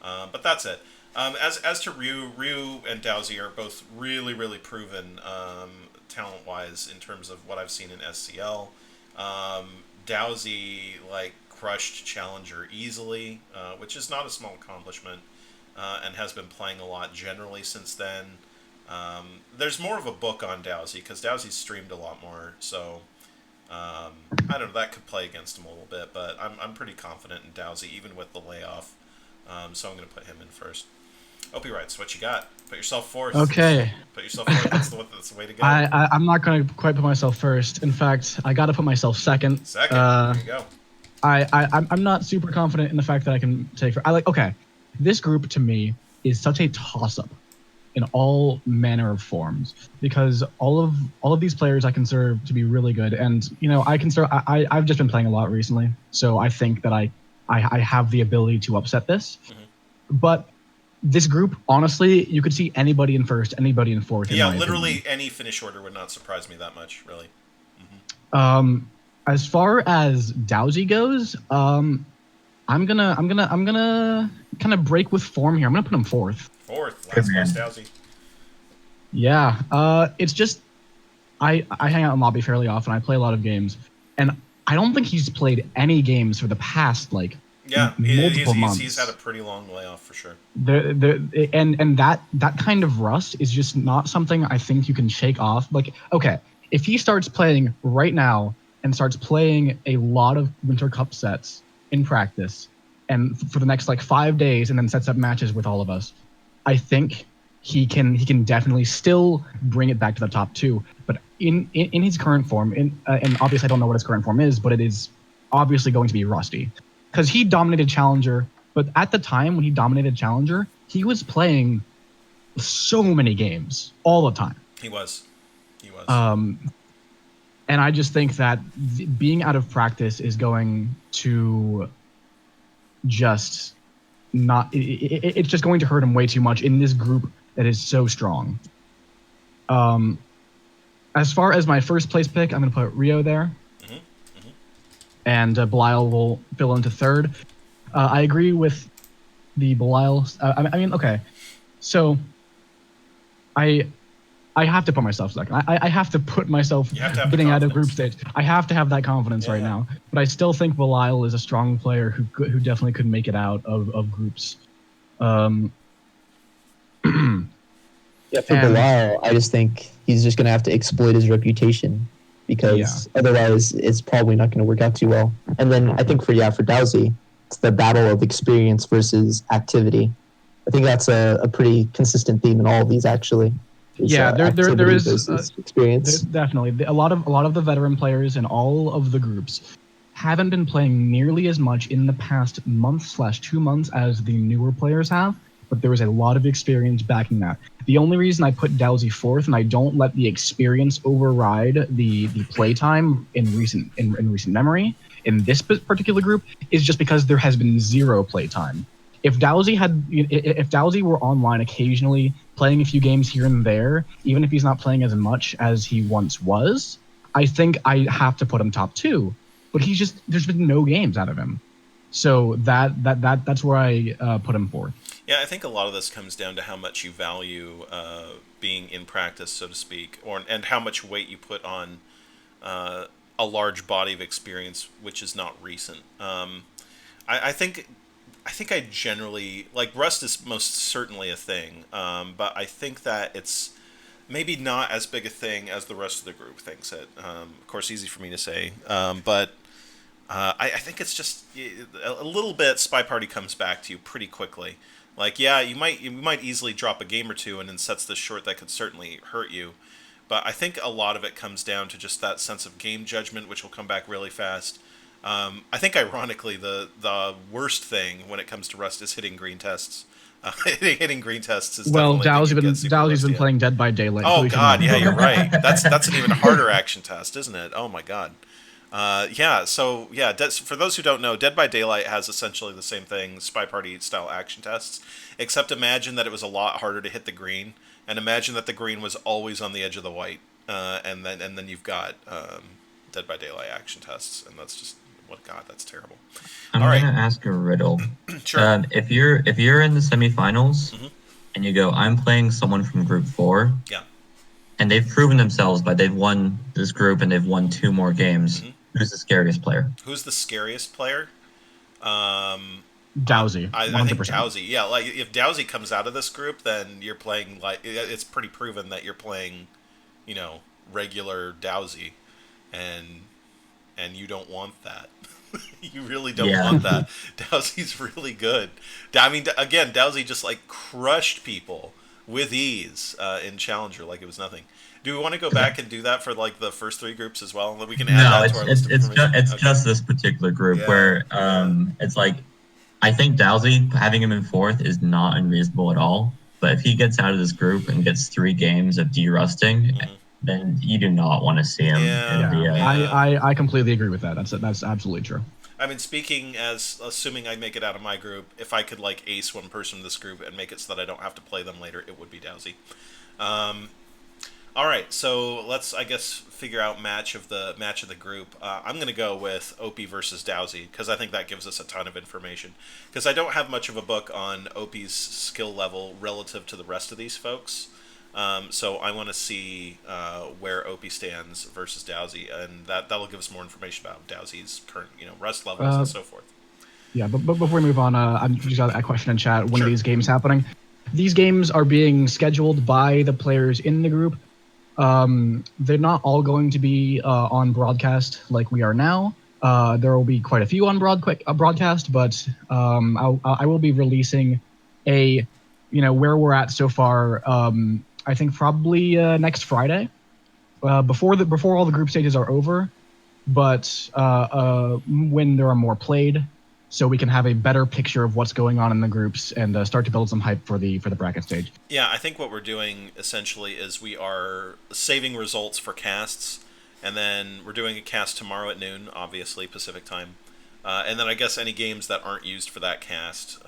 But that's it. As to Ryu and Dowsy are both really proven talent wise in terms of what I've seen in SCL. Dowsy crushed Challenger easily, which is not a small accomplishment, and has been playing a lot generally since then. There's more of a book on Dowsy because Dowsy's streamed a lot more, so I don't know, that could play against him a little bit, but I'm pretty confident in Dowsy even with the layoff, so I'm going to put him in first. Opie writes, what you got? Put yourself fourth. Okay. Put yourself fourth. That's the way to go. I'm not going to quite put myself first. In fact, I got to put myself second. Second. There you go. I'm not super confident in the fact that I can take. Okay, this group to me is such a toss-up in all manner of forms because all of these players I consider to be really good, and I've just been playing a lot recently, so I think that I have the ability to upset this, but. This group, honestly, you could see anybody in first, anybody in fourth. Yeah, literally any finish order would not surprise me that much, really. As far as Dowsy goes, I'm gonna kind of break with form here. I'm gonna put him fourth. Fourth, last place Dowsy. Yeah, it's just I hang out in lobby fairly often. I play a lot of games, and I don't think he's played any games for the past multiple months. He's had a pretty long layoff for sure. And that kind of rust is just not something I think you can shake off. Okay, if he starts playing right now and starts playing a lot of Winter Cup sets in practice, and for the next 5 days, and then sets up matches with all of us, I think he can definitely still bring it back to the top 2. But in his current form, and obviously I don't know what his current form is, but it is obviously going to be rusty. Because he dominated Challenger, but at the time when he dominated Challenger, he was playing so many games all the time. He was. And I just think that being out of practice is going to just not... It's just going to hurt him way too much in this group that is so strong. As far as my first place pick, I'm going to put Rio there. And Belial will fill into third. I agree with the Belial. Okay. So I have to put myself second. I have to put myself getting out of group stage. I have to have that confidence right now. But I still think Belial is a strong player who definitely could make it out of groups. Yeah, for Belial, I just think he's just going to have to exploit his reputation. Because otherwise it's probably not going to work out too well. And then I think for Dowsy, it's the battle of experience versus activity. I think that's a pretty consistent theme in all of these actually. There is experience. Definitely a lot of the veteran players in all of the groups haven't been playing nearly as much in the past month/2 months as the newer players have. But there was a lot of experience backing that. The only reason I put Dowsy fourth and I don't let the experience override the playtime in recent memory in this particular group is just because there has been zero playtime. If Dowsy were online occasionally playing a few games here and there, even if he's not playing as much as he once was, I think I have to put him top 2. But there's been no games out of him. So that's where I put him fourth. Yeah, I think a lot of this comes down to how much you value being in practice, so to speak, and how much weight you put on a large body of experience, which is not recent. I think I generally rust is most certainly a thing, but I think that it's maybe not as big a thing as the rest of the group thinks it. Of course, easy for me to say, but. I think it's just a little bit. SpyParty comes back to you pretty quickly. You might easily drop a game or two, and in sets this short, that could certainly hurt you. But I think a lot of it comes down to just that sense of game judgment, which will come back really fast. I think, ironically, the worst thing when it comes to Rust is hitting green tests. Hitting green tests is Dowsy's been playing Dead by Daylight. Oh God, yeah, you're right. That's an even harder action test, isn't it? Oh my God. For those who don't know, Dead by Daylight has essentially the same thing, SpyParty style action tests, except imagine that it was a lot harder to hit the green, and imagine that the green was always on the edge of the white. and then you've got Dead by Daylight action tests, and that's just that's terrible. I'm All right. gonna ask a riddle. Sure. If you're in the semifinals Mhm. and you go, I'm playing someone from Group 4. Yeah. And they've proven themselves they've won this group and they've won 2 more games. Mhm. Who's the scariest player? Who's the scariest player? Dowsy, I 100%. think Dowsy. Yeah, like if Dowsy comes out of this group, then you're playing it's pretty proven that you're playing, regular Dowsy, and you don't want that. You really don't want that. Dowsy's really good. I mean, again, Dowsy just like crushed people with ease in Challenger like it was nothing. Do we want to go back and do that for like the first 3 groups as well? We can add No, that to our list of information. it's Okay. just this particular group where it's like I think Dowsy having him in 4th is not unreasonable at all. But if he gets out of this group and gets 3 games of derusting, then you do not want to see him in the. I completely agree with that. That's absolutely true. I mean, speaking as assuming I make it out of my group, if I could like ace one person in this group and make it so that I don't have to play them later, it would be Dowsy. All right, so let's I guess figure out match of the group. I'm going to go with Opie versus Dowsy because I think that gives us a ton of information. Because I don't have much of a book on Opie's skill level relative to the rest of these folks. So I want to see where Opie stands versus Dowsy, and that'll give us more information about Dowsy's current, rest levels and so forth. Yeah, but before we move on, I just got a question in chat. When Sure. are these games happening? These games are being scheduled by the players in the group. They're not all going to be on broadcast like we are now. There will be quite a few on broadcast, but I will be releasing where we're at so far. I think probably next Friday, before all the group stages are over, but when there are more played, so we can have a better picture of what's going on in the groups and start to build some hype for the bracket stage. Yeah, I think what we're doing essentially is we are saving results for casts, and then we're doing a cast tomorrow at noon, obviously Pacific time, and then I guess any games that aren't used for that cast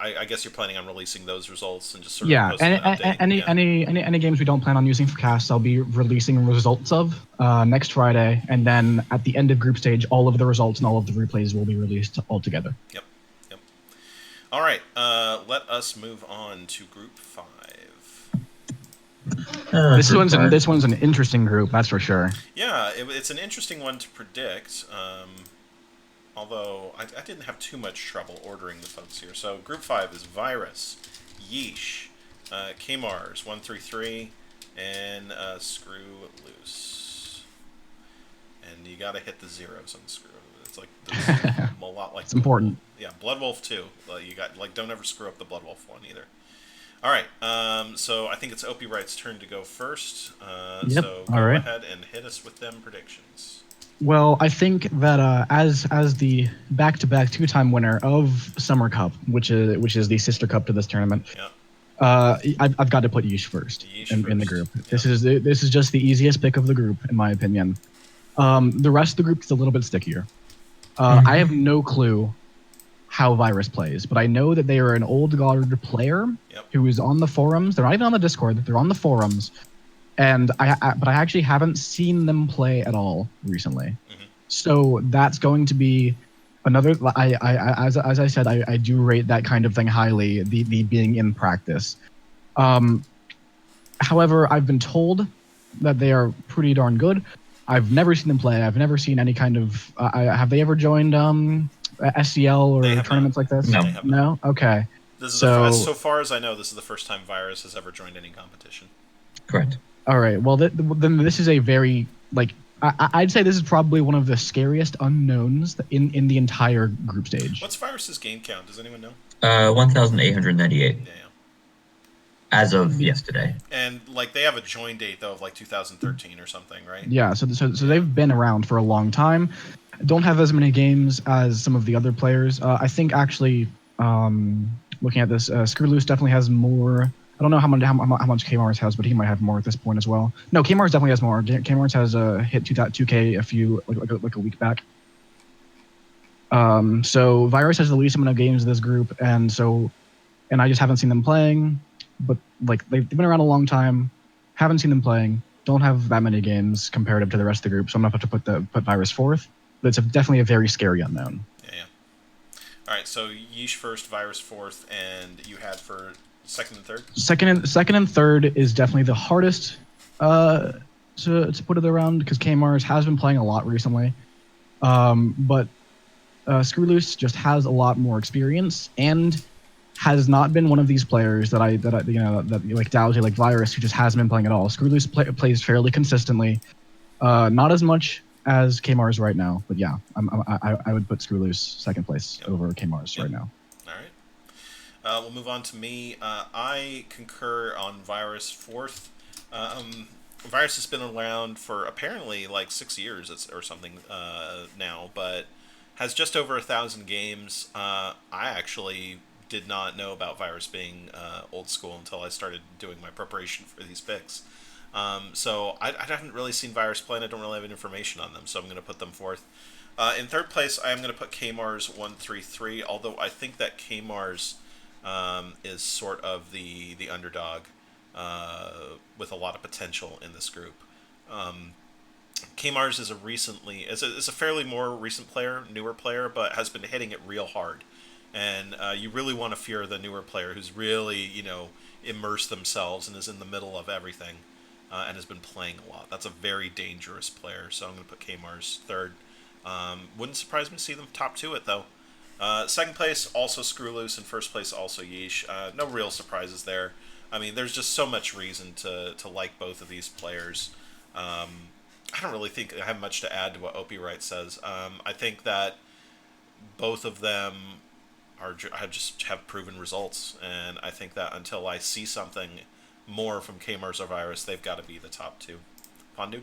I guess you're planning on releasing those results and just sort of posting an update. Any games we don't plan on using for casts, I'll be releasing results of next Friday, and then at the end of group stage, all of the results and all of the replays will be released all together. Yep. All right, let us move on to Group 5. This one's an interesting group, that's for sure. Yeah, it's an interesting one to predict. Although I didn't have too much trouble ordering the folks here. So Group 5 is Virus, Yeesh, Kmars 133, and Screw Loose. And you got to hit the zeros on Screw. It's like a lot like it's important. Yeah, Blood Wolf 2. You got don't ever screw up the Blood Wolf 1 either. All right, so I think it's Opie Wright's turn to go first. Yep. So go ahead and hit us with them predictions. Well, I think that as the back-to-back 2-time winner of Summer Cup, which is the sister cup to this tournament, I've got to put Yeesh first in the group. Yeah. This is just the easiest pick of the group, in my opinion. The rest of the group is a little bit stickier. I have no clue how Virus plays, but I know that they are an old guard player who is on the forums. They're not even on the Discord. They're on the forums. And but I actually haven't seen them play at all recently. Mm-hmm. So that's going to be another. As I said, I do rate that kind of thing highly. The being in practice. However, I've been told that they are pretty darn good. I've never seen them play. I've never seen any kind of. Have they ever joined SCL or tournaments like this? No. Okay. This is so far as I know, this is the first time Virus has ever joined any competition. Correct. All right. Well, then this is a very I'd say this is probably one of the scariest unknowns in the entire group stage. What's Virus's game count? Does anyone know? 1,898. Yeah. As of yesterday. And they have a join date though of 2013 or something, right? Yeah. So they've been around for a long time. Don't have as many games as some of the other players. I think actually, looking at this, Screw Loose definitely has more. I don't know how much Kmars has, but he might have more at this point as well. No, Kmars definitely has more. Kmars has hit 2K a few like a week back. So Virus has the least amount of games in this group, and I just haven't seen them playing. But they've been around a long time, haven't seen them playing. don't have that many games comparative to the rest of the group, so I'm not about to put Virus fourth. But it's definitely a very scary unknown. Yeah. All right, so Yeesh first, Virus fourth, and you had for second and third? Second and third is definitely the hardest to put it around because Kmars has been playing a lot recently. But Screw Loose just has a lot more experience and has not been one of these players that like Dowsy, like Virus, who just hasn't been playing at all. Screw Loose plays fairly consistently, not as much as Kmars right now, but yeah, I would put Screw Loose second place over Kmars right now. All right. We'll move on to me. I concur on Virus fourth. Virus has been around for apparently like 6 years or something now, but has just over 1,000 games. I actually did not know about Virus being old school until I started doing my preparation for these picks. So I haven't really seen Virus play, and I don't really have any information on them, so I'm going to put them fourth. In third place, I am going to put Kmars 133, although I think that Kmars is sort of the underdog with a lot of potential in this group. Kmars is a fairly more recent player, newer player, but has been hitting it real hard. And you really want to fear the newer player who's really, immersed themselves and is in the middle of everything and has been playing a lot. That's a very dangerous player, so I'm going to put Kmars third. Wouldn't surprise me to see them top two it, though. Second place, also Screw Loose, and first place, also Yeesh. No real surprises there. I mean, there's just so much reason to like both of these players. I don't really think I have much to add to what Opie Wright says. I think that both of them have proven results, and I think that until I see something more from Kmars or Virus, they've got to be the top two. Pondu?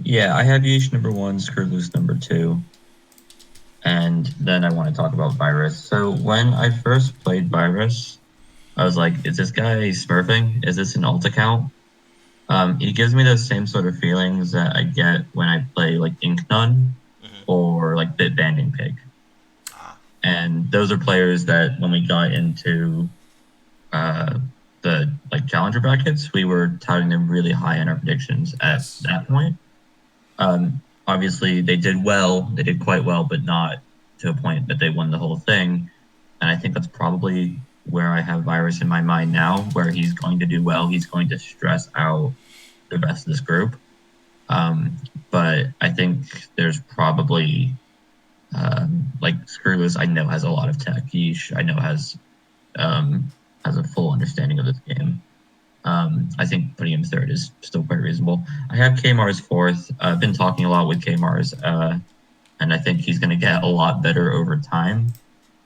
Yeah, I have Yeesh number 1, Screw Loose number 2, and then I want to talk about Virus. So when I first played Virus, I was like, is this guy smurfing? Is this an alt account? He gives me those same sort of feelings that I get when I play like Ink Nun or like Bit Banding Pig. And those are players that when we got into the like challenger brackets, we were touting them really high in our predictions at that point. Obviously, they did well. They did quite well, but not to a point that they won the whole thing. And I think that's probably where I have Virus in my mind now, where he's going to do well. He's going to stress out the rest of this group. But I think there's probably, like Screw Loose, I know has a lot of tech. Yeesh, I know has a full understanding of this game. I think putting him third is still quite reasonable. I have Kmars fourth. I've been talking a lot with Kmars, and I think he's going to get a lot better over time.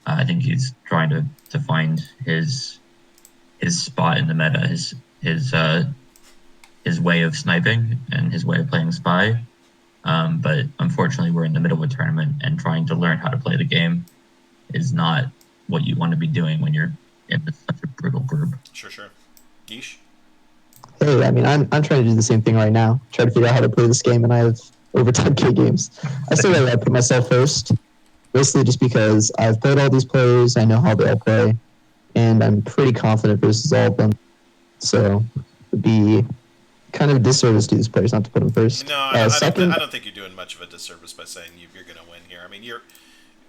I think he's trying to find his spot in the meta, his way of sniping and his way of playing Spy. But unfortunately, we're in the middle of a tournament, and trying to learn how to play the game is not what you want to be doing when you're in such a brutal group. Sure. Yeesh? Hey, I mean, I'm trying to do the same thing right now. Try to figure out how to play this game, and I have over 10K games. I still gotta put myself first, basically just because I've played all these players, I know how they all play, and I'm pretty confident versus all of them. So it'd be kind of a disservice to these players not to put them first. No, I don't think you're doing much of a disservice by saying you're going to win here. I mean, you're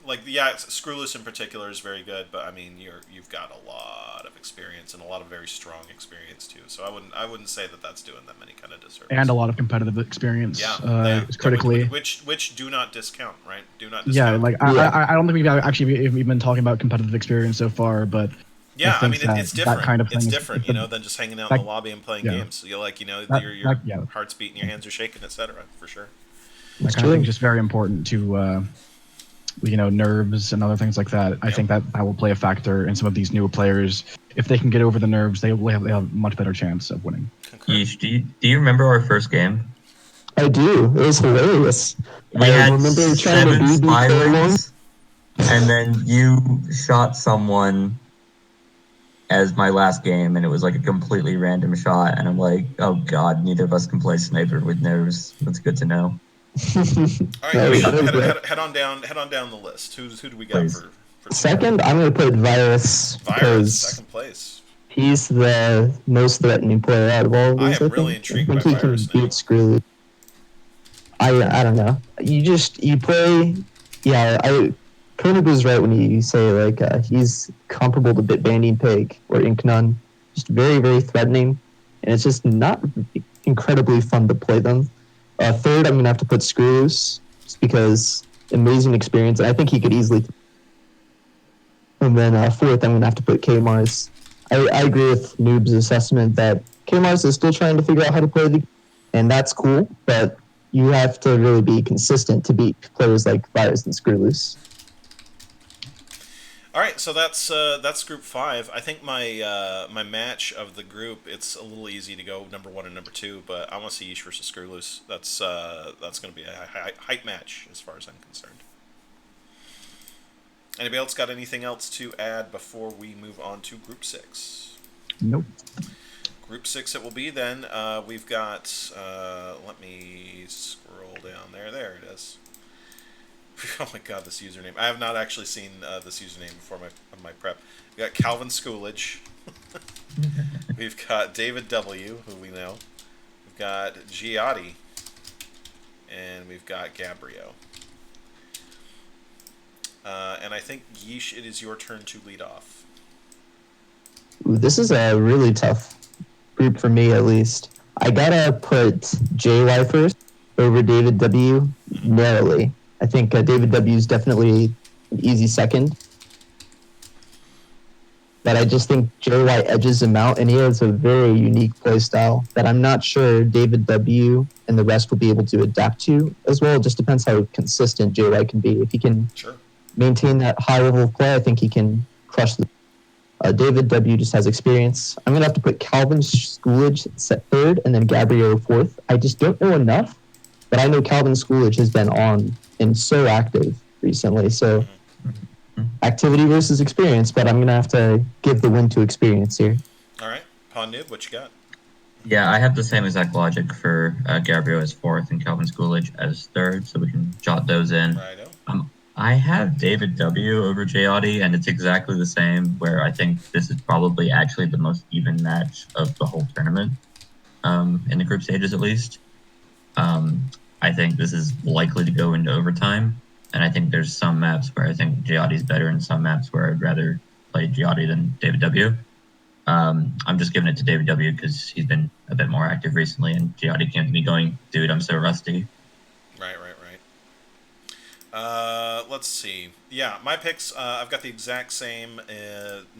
like, yeah, Screw Loose in particular is very good, but I mean, you've got a lot of experience and a lot of very strong experience too. So I wouldn't say that that's doing them any kind of disservice. And a lot of competitive experience. Yeah, critically, which do not discount, right? Do not discount. I don't think we've actually been talking about competitive experience so far, but yeah, I mean, it's different. Kind of it's different, than just hanging out in the lobby and playing games. So your heart's beating, your hands are shaking, etc. For sure. That kind of thing is just very important to, nerves and other things like that. I think that will play a factor in some of these newer players. If they can get over the nerves, they have a much better chance of winning. Yeesh, do you remember our first game? I do. It was hilarious. We had 7 spy rings, and then you shot someone as my last game, and it was like a completely random shot, and I'm like, oh god, neither of us can play sniper with nerves. That's good to know. All right, head on down the list. Who do we got for second? I'm going to put Virus. Second place. He's the most threatening player out of all of I these, am I really think. intrigued I by think he can Virus now. beat Screwy. I don't know. You play. Yeah, Koenig was right when you say like he's comparable to Bitbanding Pig or Inknun, just very very threatening, and it's just not incredibly fun to play them. Third, I'm gonna have to put Screws just because amazing experience, and I think he could easily. And then fourth, I'm gonna have to put Kmars. I agree with Noob's assessment that Kmars is still trying to figure out how to play the game, and that's cool, but you have to really be consistent to beat players like Virus and Screwloose. All right, so that's group 5. I think my match of the group, it's a little easy to go number 1 and number 2, but I want to see Yeesh versus Screwloose. That's going to be a hype match as far as I'm concerned. Anybody else got anything else to add before we move on to group 6? Nope. Group 6 it will be then. We've got, let me scroll down there. There it is. Oh my god, this username. I have not actually seen this username before my prep. We've got Calvin Schoolage. We've got David W., who we know. We've got Giotti. And we've got Gabriel. And I think, Yeesh, it is your turn to lead off. Ooh, this is a really tough group for me, at least. I gotta put JY first over David W. narrowly. I think David W. is definitely an easy second. But I just think JY edges him out, and he has a very unique play style that I'm not sure David W. and the rest will be able to adapt to as well. It just depends how consistent JY can be. If he can maintain that high level of play, I think he can crush the. David W. just has experience. I'm going to have to put Calvin Schoolage set third and then Gabriel fourth. I just don't know enough, but I know Calvin Schoolage has been on and so active recently. So activity versus experience, but I'm going to have to give the win to experience here. All right. Pawn Noob, what you got? Yeah, I have the same exact logic for Gabriel as fourth and Calvin Schoolage as third, so we can jot those in. Righto. I have David W. over Giotti, and it's exactly the same, where I think this is probably actually the most even match of the whole tournament, in the group stages at least. I think this is likely to go into overtime, and I think there's some maps where I think Giotti's better and some maps where I'd rather play Giotti than David W. I'm just giving it to David W. because he's been a bit more active recently, and Giotti came to me going, dude, I'm so rusty. Right. Let's see. Yeah, my picks, I've got the exact same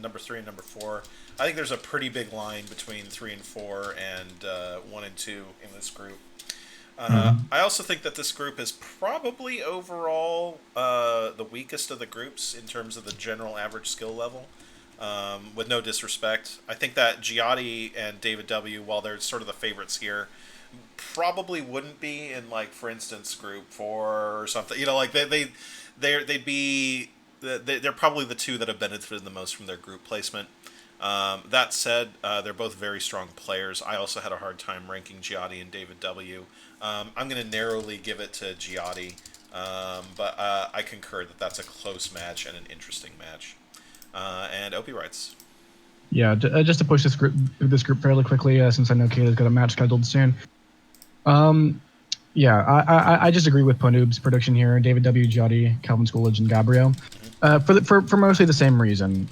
number 3 and number 4. I think there's a pretty big line between 3 and 4 and 1 and 2 in this group. I also think that this group is probably overall the weakest of the groups in terms of the general average skill level. With no disrespect, I think that Giotti and David W., while they're sort of the favorites here, probably wouldn't be in, like, for instance, group 4 or something. You know, like they'd be they're probably the two that have benefited the most from their group placement. That said, they're both very strong players. I also had a hard time ranking Giotti and David W. I'm going to narrowly give it to Giotti, but I concur that that's a close match and an interesting match. And Opie writes. Yeah, just to push this group fairly quickly, since I know Kayla's got a match scheduled soon. Yeah, I just agree with Ponoob's prediction here. David W, Giotti, Calvin Schoolage, and Gabriel. For mostly the same reason.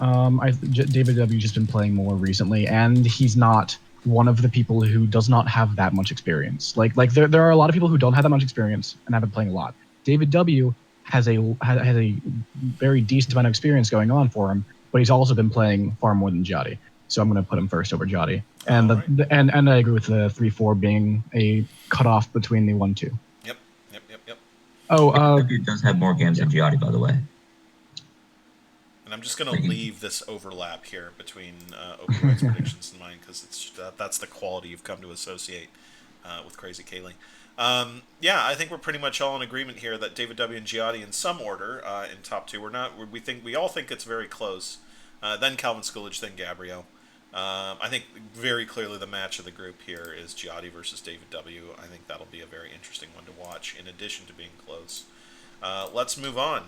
David W's just been playing more recently, and he's not one of the people who does not have that much experience. Like there are a lot of people who don't have that much experience and have been playing a lot. David W has a very decent amount of experience going on for him, but he's also been playing far more than Giotti. So I'm going to put him first over Giotti. And and I agree with the 3-4 being a cutoff between the 1-2. Yep. Oh, He does have more games than Giotti, by the way. And I'm just going to leave this overlap here between Opie Wright's predictions and mine, because that's the quality you've come to associate with Crazy Kaylee. Yeah, I think we're pretty much all in agreement here that David W and Giotti in some order in top 2. We all think it's very close. Then Calvin Schoolage, then Gabriel. I think very clearly the match of the group here is Giotti versus David W. I think that'll be a very interesting one to watch, in addition to being close. Let's move on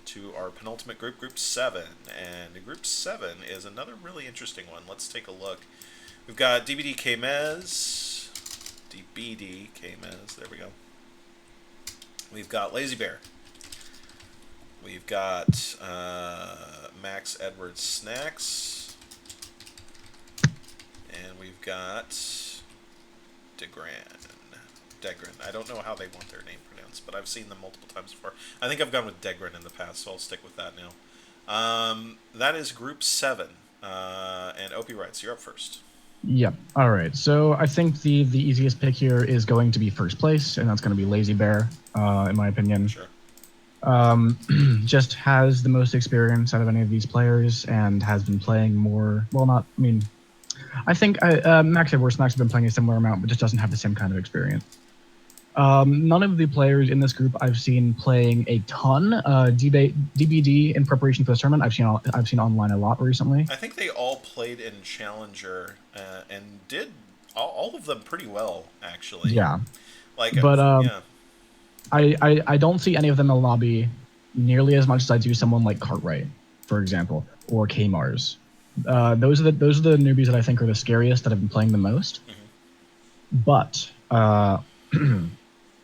to our penultimate group, Group 7. And Group 7 is another really interesting one. Let's take a look. We've got DBD K-Mez. DBD K-Mez. There we go. We've got Lazy Bear. We've got Max Edwards Snacks. And we've got Degran. I don't know how they want their name pronounced, but I've seen them multiple times before. I think I've gone with Degran in the past, so I'll stick with that now. That is Group 7. And OP Wrights, you're up first. Yep. All right. So I think the easiest pick here is going to be first place, and that's going to be Lazy Bear, in my opinion. Sure. Just has the most experience out of any of these players and has been playing more. Well, not. I mean, I think Max Edwards Snacks have been playing a similar amount, but just doesn't have the same kind of experience. None of the players in this group I've seen playing a ton. DBD in preparation for this tournament, I've seen online a lot recently. I think they all played in Challenger and did all of them pretty well, actually. Yeah. But yeah. I don't see any of them in the lobby nearly as much as I do someone like Cartwright, for example, or Kmars. Those are the newbies that I think are the scariest that have been playing the most. Mm-hmm. But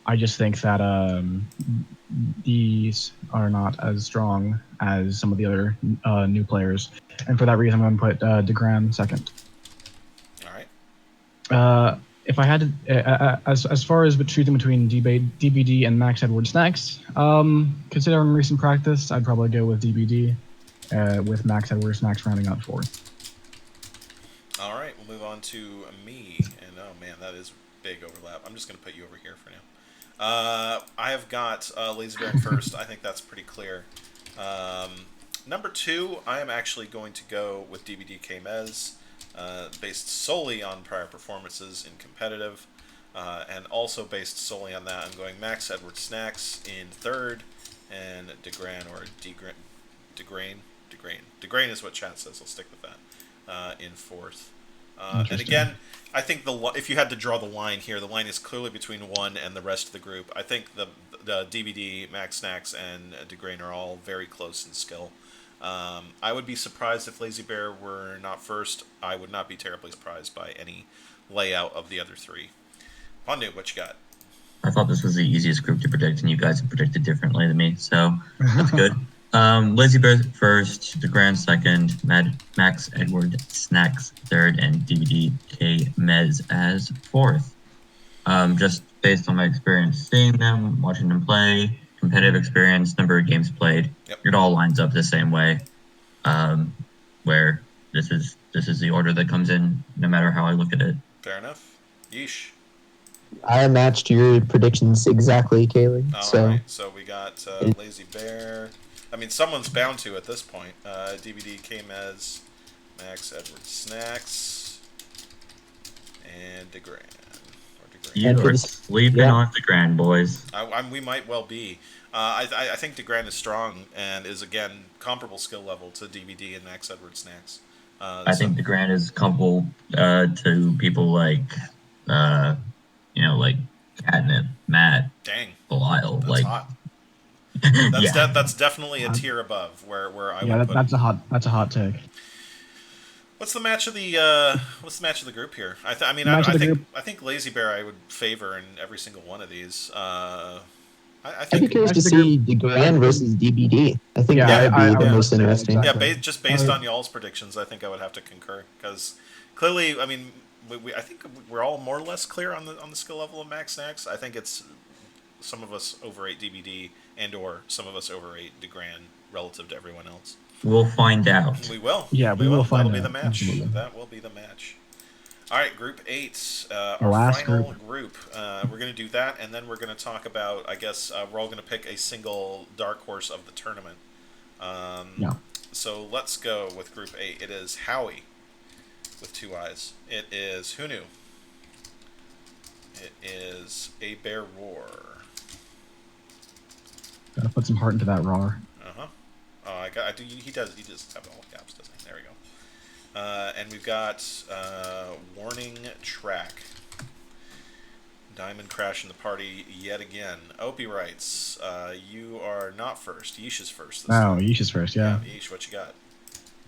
I just think that these are not as strong as some of the other new players, and for that reason, I'm going to put DeGran second. All right. If I had to, as far as choosing between DBD and Max Edwards Snacks, considering recent practice, I'd probably go with DBD, with Max Edwards Snacks rounding out fourth. All right, we'll move on to me, and oh man, that is big overlap. I'm just going to put you over here for now. I have got Lazy Bear first. I think that's pretty clear. Number 2, I am actually going to go with DBD K-Mez, based solely on prior performances in competitive, and also based solely on that, I'm going Max Edwards Snacks in third, and DeGran is what chat says. I'll stick with that in fourth. And again, I think if you had to draw the line here, the line is clearly between one and the rest of the group. I think the DBD, Max Snacks, and DeGrain are all very close in skill. I would be surprised if Lazy Bear were not first. I would not be terribly surprised by any layout of the other three. Pandu, what you got? I thought this was the easiest group to predict, and you guys have predicted differently than me, so that's good. Lazy Bear first, DeGran second, Max Edward Snacks third, and DBD K-Mez as fourth. Just based on my experience seeing them, watching them play, competitive experience, number of games played, it all lines up the same way. Where this is the order that comes in, no matter how I look at it. Fair enough. Yeesh. I matched your predictions exactly, Kaylee. All right, so we got Lazy Bear. I mean, someone's bound to at this point. DBD K-Mez, Max Edwards Snacks, and DeGran. You are sleeping on DeGran, boys. We might well be. I think DeGran is strong and is, again, comparable skill level to DBD and Max Edwards Snacks. I think DeGran is comparable to people like, like Catnip, Matt, Belial. That's like, hot. That's definitely a tier above where I would put that's a hot take. What's the match of the group here? I think Lazy Bear I would favor in every single one of these. I'd be curious to see DeGran versus DBD. I think that would be the most interesting. Yeah, just based on y'all's predictions, I think I would have to concur because clearly, I mean, I think we're all more or less clear on the skill level of Max Snacks. I think it's some of us overrate DBD or some of us overrate DeGran relative to everyone else. We'll find out. We will. Yeah, we will find out. That'll be the match. Absolutely. That will be the match. All right, Group 8, our last final group. We're going to do that, and then we're going to talk about, I guess, we're all going to pick a single dark horse of the tournament. So let's go with Group 8. It is Howie with 2 eyes. It is Hunu. It is A Bear Roar. Gotta put some heart into that roar. Oh, he does have all caps, doesn't he? There we go. And we've got Warning Track. Diamond crashing the party yet again. Opie writes, you are not first. Yeesh is first this Oh, time. Yeesh is first, yeah. Yeesh, what you got?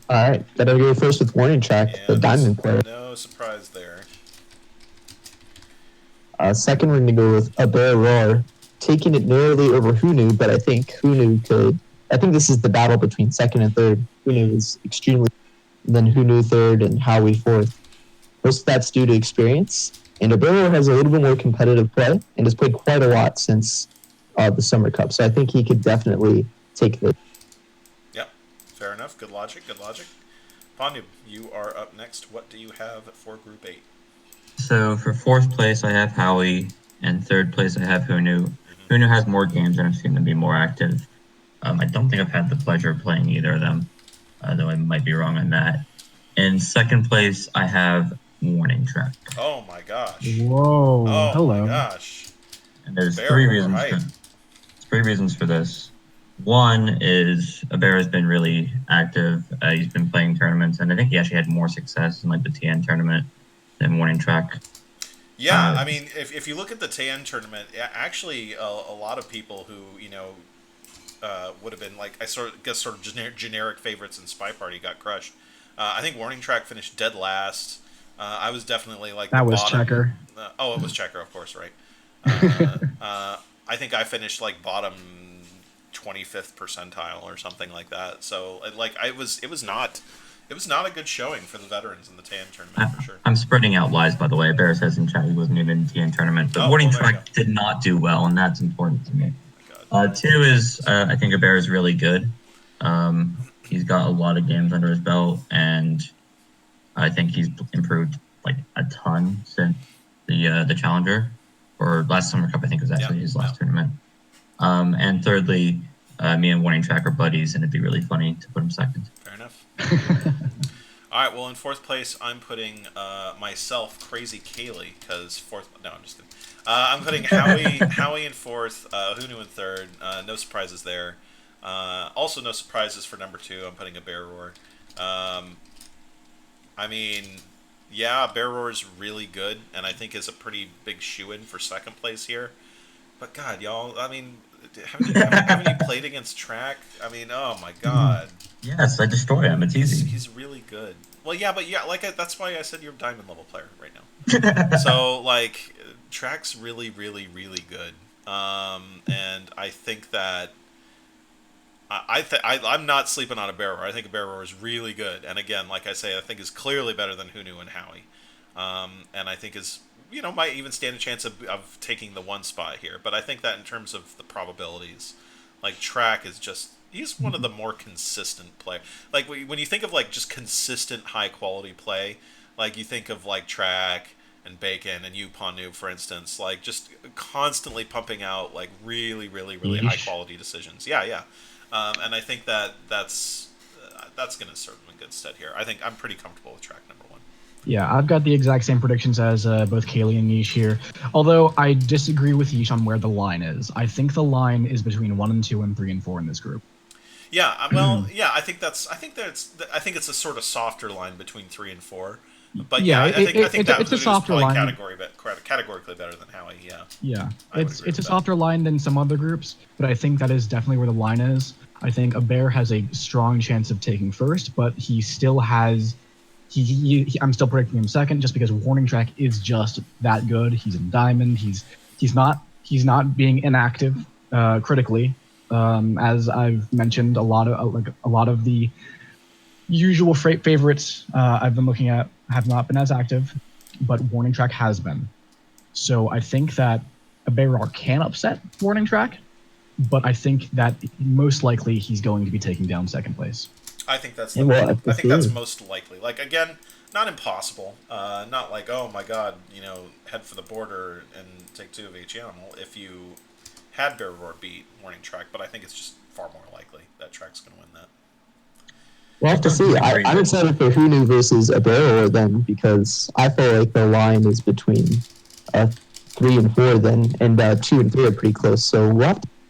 All right, gotta go first with Warning Track, Yeah, the Diamond player. no surprise there. Second, we're gonna go with a Bear Roar, taking it narrowly over Hunu, but I think Hunu could. I think this is the battle between second and third. Hunu is extremely, then Hunu third and Howie fourth. Most of that's due to experience, and a Bear Roar has a little bit more competitive play and has played quite a lot since the Summer Cup. So I think he could definitely take the. Yep, fair enough. Good logic, good logic. Pondu, you are up next. What do you have for Group 8? So for fourth place, I have Howie, and third place, I have Hunu. Hunu has more games and I've seen them be more active. I don't think I've had the pleasure of playing either of them, though I might be wrong on that. In second place, I have Warning Track. Oh my gosh. Whoa, Oh hello. my gosh. And there's Bear three Roar reasons hype. three reasons for this. One is Bear has been really active. He's been playing tournaments, and I think he actually had more success in like the TN tournament than Warning Track. Yeah, I mean, if you look at the TN tournament, actually, a lot of people who would have been like I guess sort of generic favorites in SpyParty got crushed. I think Warning Track finished dead last. I was definitely like That the was bottom. Checker. It was Checker, of course, right? I think I finished like bottom 25th percentile or something like that. So it was not a good showing for the veterans in the TN tournament for sure. I'm spreading out lies, by the way. Bear says in chat he wasn't even in the TN tournament, but Warning Track did not do well, and that's important to me. Two is I think Bear is really good. He's got a lot of games under his belt, and I think he's improved like a ton since the Challenger or last Summer Cup. I think was actually his last tournament. And thirdly, me and Warning Track are buddies, and it'd be really funny to put him second. Fair enough. All right. Well, in fourth place, I'm putting myself, Crazy Kaylee, because fourth. No, I'm just kidding. I'm putting Howie in fourth, Hunu in third. No surprises there. Also, no surprises for number 2. I'm putting a Bear Roar. I mean, yeah, Bear Roar is really good, and I think is a pretty big shoe-in for second place here. But God, y'all, I mean, haven't you played against Track? I mean, oh my God. Yes, I destroy him. It's easy. He's really good. Well, yeah, but that's why I said you're a diamond level player right now. So like, Track's really, really, really good. And I think that I'm not sleeping on a Bear Roar. I think a Bear Roar is really good, and again, like I say, I think is clearly better than Hunu and Howie, and I think is might even stand a chance of taking the 1 spot here. But I think that in terms of the probabilities, like Track is just he's one of the more consistent play. Like when you think of like just consistent high quality play, like you think of like Track and Bacon and you Pondu, for instance, like just constantly pumping out like really, really, really high quality decisions. Yeah. And I think that's going to serve him in good stead here. I think I'm pretty comfortable with Track number 1. Yeah, I've got the exact same predictions as both Kaylee and Yeesh here. Although I disagree with Yeesh on where the line is. I think the line is between 1 and 2 and 3 and 4 in this group. Yeah, well, yeah, I think it's a sort of softer line between 3 and 4. But yeah, I think that it's a softer line. Categorically better than Howie. Yeah. Yeah, it's a softer line than some other groups, but I think that is definitely where the line is. I think a Bear has a strong chance of taking first, but he still has. I'm still predicting him second, just because Warning Track is just that good. He's in Diamond. He's not being inactive critically, as I've mentioned. A lot of the usual favorites I've been looking at have not been as active, but Warning Track has been. So I think that a Bear Roar can upset Warning Track, but I think that most likely he's going to be taking down second place. I think that's that's most likely. Like again, not impossible. Not like, oh my God, head for the border and take 2 of each animal. If you had Bear Roar beat Warning Track, but I think it's just far more likely that Track's going to win that. We'll have to see. I'm excited for Hunu versus a Bear Roar then, because I feel like the line is between 3 and 4 then, and 2 and 3 are pretty close. So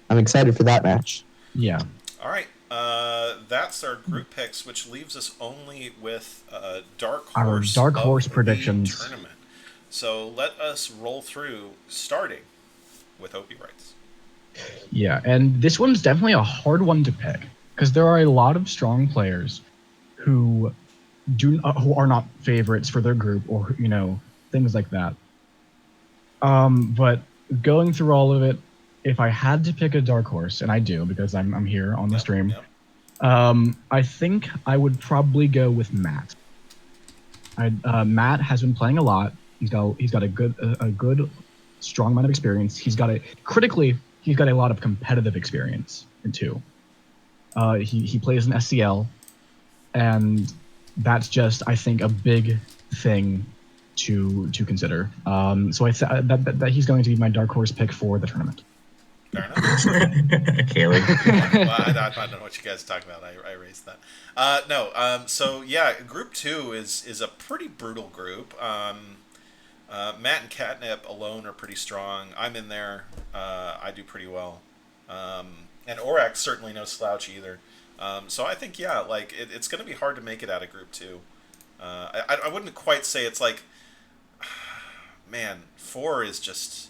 I'm excited for that match. Yeah. All right. That's our group picks, which leaves us only with Dark Horse predictions. Tournament. So let us roll through, starting with Opie Wrights. Yeah, and this one's definitely a hard one to pick because there are a lot of strong players who who are not favorites for their group, or things like that. But going through all of it, if I had to pick a dark horse, and I do because I'm here on the stream, Yep. I think I would probably go with Matt. Matt has been playing a lot. He's got a good strong amount of experience. He's got a lot of competitive experience too. He plays in SCL, and that's just, I think, a big thing to consider. So that he's going to be my dark horse pick for the tournament. Fair enough. Kaylee. Well, I don't know what you guys are talking about. I raised that. No. So yeah, Group 2 is a pretty brutal group. Matt and Catnip alone are pretty strong. I'm in there. I do pretty well. And Orak's certainly no slouch either. So I think, yeah, like it's going to be hard to make it out of Group 2. I wouldn't quite say it's like, man, 4 is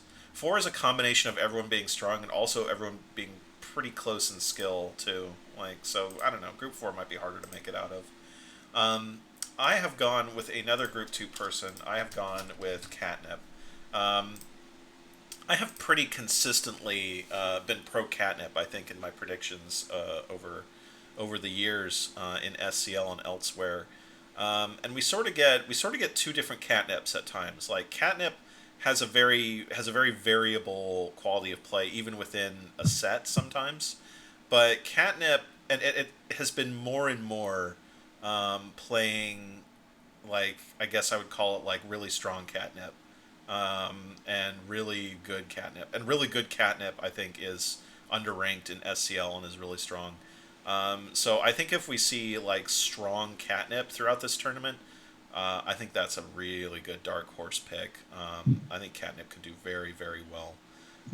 a combination of everyone being strong and also everyone being pretty close in skill too. Like, so I don't know. Group 4 might be harder to make it out of. I have gone with another Group 2 person. I have gone with Catnip. I have pretty consistently been pro Catnip, I think, in my predictions over the years in SCL and elsewhere. And we sort of get two different Catnips at times. Like, Catnip has a very variable quality of play, even within a set sometimes. But Catnip, and it has been more and more playing, like, I guess I would call it like really strong Catnip, and really good Catnip. And really good Catnip, I think, is underranked in SCL and is really strong. So I think if we see like strong Catnip throughout this tournament, I think that's a really good dark horse pick. I think Catnip could do very, very well.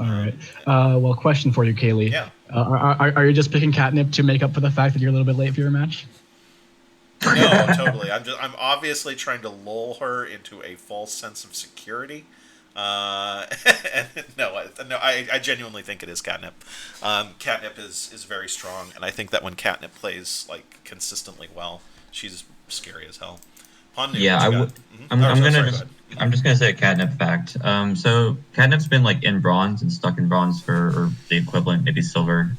All right. Well, question for you, Kaylee. Yeah. Are you just picking Catnip to make up for the fact that you're a little bit late for your match? No, totally. I'm obviously trying to lull her into a false sense of security. And I genuinely think it is Catnip. Catnip is very strong, and I think that when Catnip plays like consistently well, she's scary as hell. Hannu, Yeah, I'm just gonna say a Catnip fact. So Catnip's been like in bronze and stuck in bronze or the equivalent, maybe silver,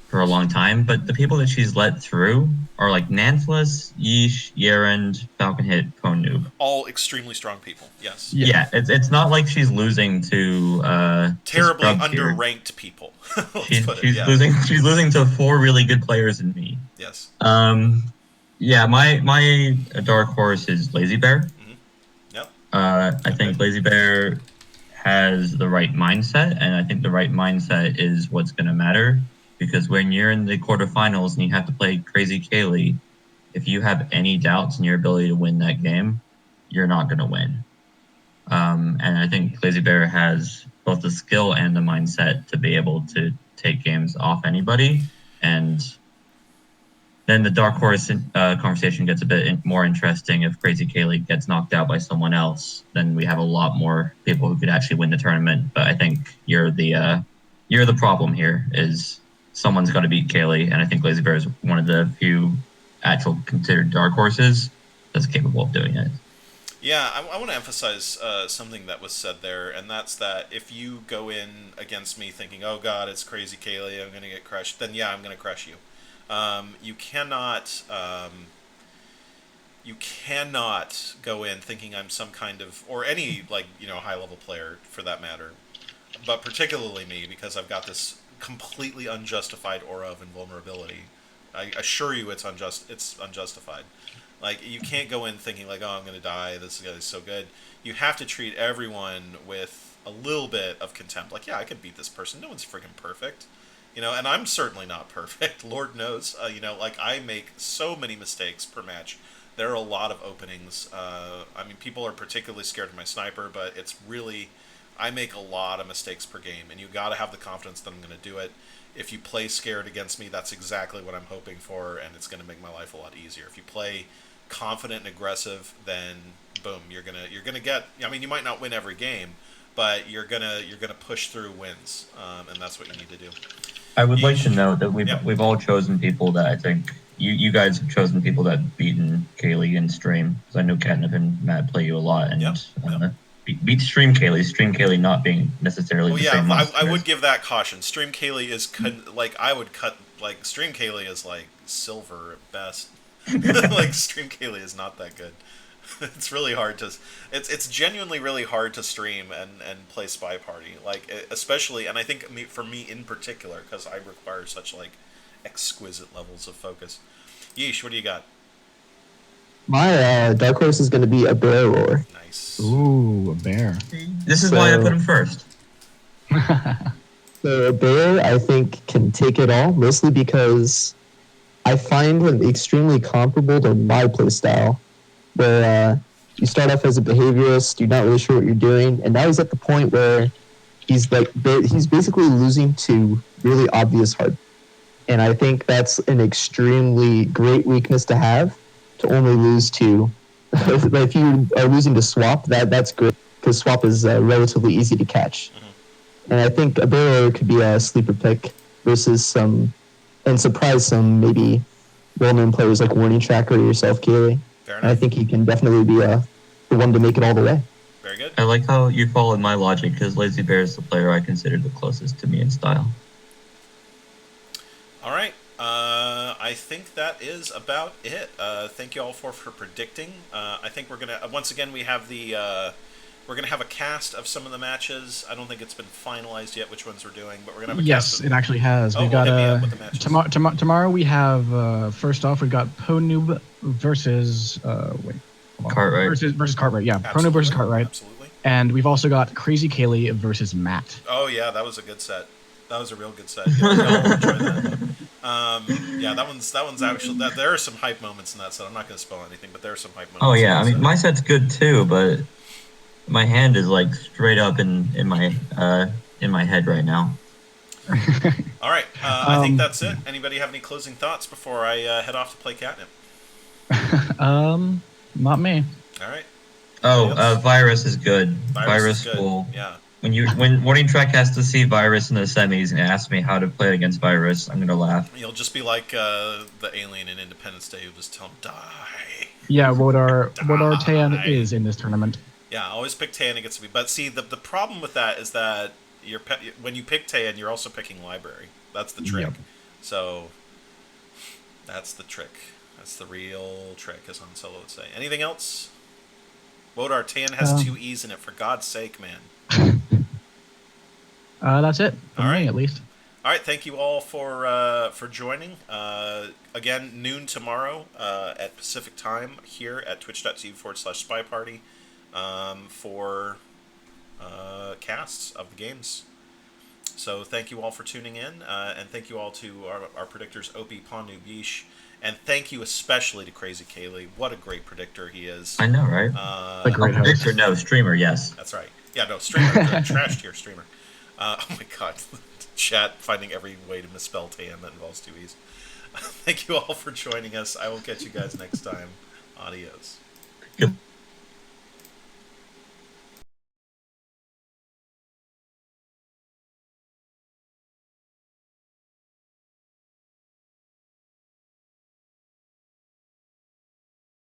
for a long time. But the people that she's let through are like Nanthless, Yeesh, Yerend, Falcon Hit, Cone Noob. All extremely strong people. Yes. Yeah, it's not like she's losing to terribly to underranked people. She's losing to 4 really good players in me. Yes. Yeah, my dark horse is Lazy Bear. Mm-hmm. Yep. I think Lazy Bear has the right mindset, and I think the right mindset is what's going to matter. Because when you're in the quarterfinals and you have to play Crazy Kaylee, if you have any doubts in your ability to win that game, you're not going to win. And I think Lazy Bear has both the skill and the mindset to be able to take games off anybody. And then the dark horse conversation gets a bit more interesting. If Crazy Kaylee gets knocked out by someone else, then we have a lot more people who could actually win the tournament. But I think you're the problem here. Is someone's got to beat Kaylee, and I think Lazy Bear is one of the few actual considered dark horses that's capable of doing it. Yeah, I want to emphasize something that was said there, and that's that if you go in against me thinking, oh god, it's Crazy Kaylee, I'm going to get crushed, then yeah, I'm going to crush you. You cannot go in thinking I'm some kind of, or any high-level player for that matter, but particularly me, because I've got this completely unjustified aura of invulnerability. I assure you it's unjustified. Like, you can't go in thinking like, oh, I'm going to die, this guy is so good. You have to treat everyone with a little bit of contempt. Like, yeah, I can beat this person. No one's freaking perfect. And I'm certainly not perfect. Lord knows. Like, I make so many mistakes per match. There are a lot of openings. People are particularly scared of my sniper, but it's really, I make a lot of mistakes per game, and you got to have the confidence that I'm going to do it. If you play scared against me, that's exactly what I'm hoping for, and it's going to make my life a lot easier. If you play confident and aggressive, then boom, you're gonna get. I mean, you might not win every game, but you're gonna push through wins, and that's what you need to do. I would like to Yeesh. note that Yep. we've all chosen people that I think you guys have chosen people that have beaten Kaylee in stream, because I know Catnip and Matt play you a lot, and Yep. beat Stream Kaylee. Stream Kaylee not being necessarily Well, the yeah, same. I would give that caution. Stream Kaylee is I would cut like Stream Kaylee is like silver at best. Like Stream Kaylee is not that good. It's really hard to. It's genuinely really hard to stream and play SpyParty. Like especially, and I think for me in particular, because I require such like exquisite levels of focus. Yeesh, what do you got? My dark horse is going to be a bear roar. Nice. Ooh, a bear. This is why I put him first. So a bear, I think, can take it all, mostly because I find him extremely comparable to my playstyle, where you start off as a behaviorist, you're not really sure what you're doing, and now he's at the point where he's basically losing to really obvious hard. And I think that's an extremely great weakness to have, to only lose to. If you are losing to swap, that's good, because swap is relatively easy to catch. And I think a bear could be a sleeper pick versus and surprise some maybe well-known players like Warning Tracker or yourself, Kaylee. Fair And I enough. think he can definitely be the one to make it all the way. Very good. I like how you followed my logic, because Lazy Bear is the player I consider the closest to me in style. All right. I think that is about it. Thank you all for predicting. I think we're gonna once again we have we're gonna have a cast of some of the matches. I don't think it's been finalized yet which ones we're doing, but we're gonna have a Yes, cast. it actually has. Oh, We've well, got hit me up with the matches. tomorrow we have first off we've got Ponoob versus Cartwright. versus Cartwright. Yeah, Ponoob Absolutely. versus Cartwright. Absolutely. And we've also got Crazy Kaylee versus Matt. Oh yeah, that was a good set. That was a real good set. Y'all enjoy that. Yeah, that one's actually there are some hype moments in that set. I'm not going to spoil anything, but there are some hype moments. Oh in yeah, that I mean set. my set's good too, but my hand is like straight up in my head right now. All right, I think that's it. Anybody have any closing thoughts before I head off to play Catnip? Not me. All right. Oh, Virus is good. Virus is good. will. Yeah. When Warning Track has to see Virus in the semis and ask me how to play against Virus, I'm gonna laugh. You'll just be like the alien in Independence Day. You'll just tell him die. Yeah, what our Tan is in this tournament. Yeah, always pick Tan. It gets to be. But see, the problem with that is that when you pick Tan, you're also picking Library. That's the trick. Yep. So that's the trick. That's the real trick, as Han Solo would say. Anything else? Wodar, Tan has 2 E's in it. For God's sake, man. That's it. For All me, right. at least. All right, thank you all for joining. Again, noon tomorrow at Pacific time here at twitch.tv/SpyParty for casts of the games. So thank you all for tuning in, and thank you all to our predictors, Opie, Pondu, Yeesh, and thank you especially to Crazy Kaylee. What a great predictor he is. I know, right? A great host. Predictor, no. Streamer, yes. That's right. Yeah, no, streamer. Trash tier streamer. Oh my god. Chat finding every way to misspell Tan that involves 2 E's. Thank you all for joining us. I will catch you guys next time. Adios. Good.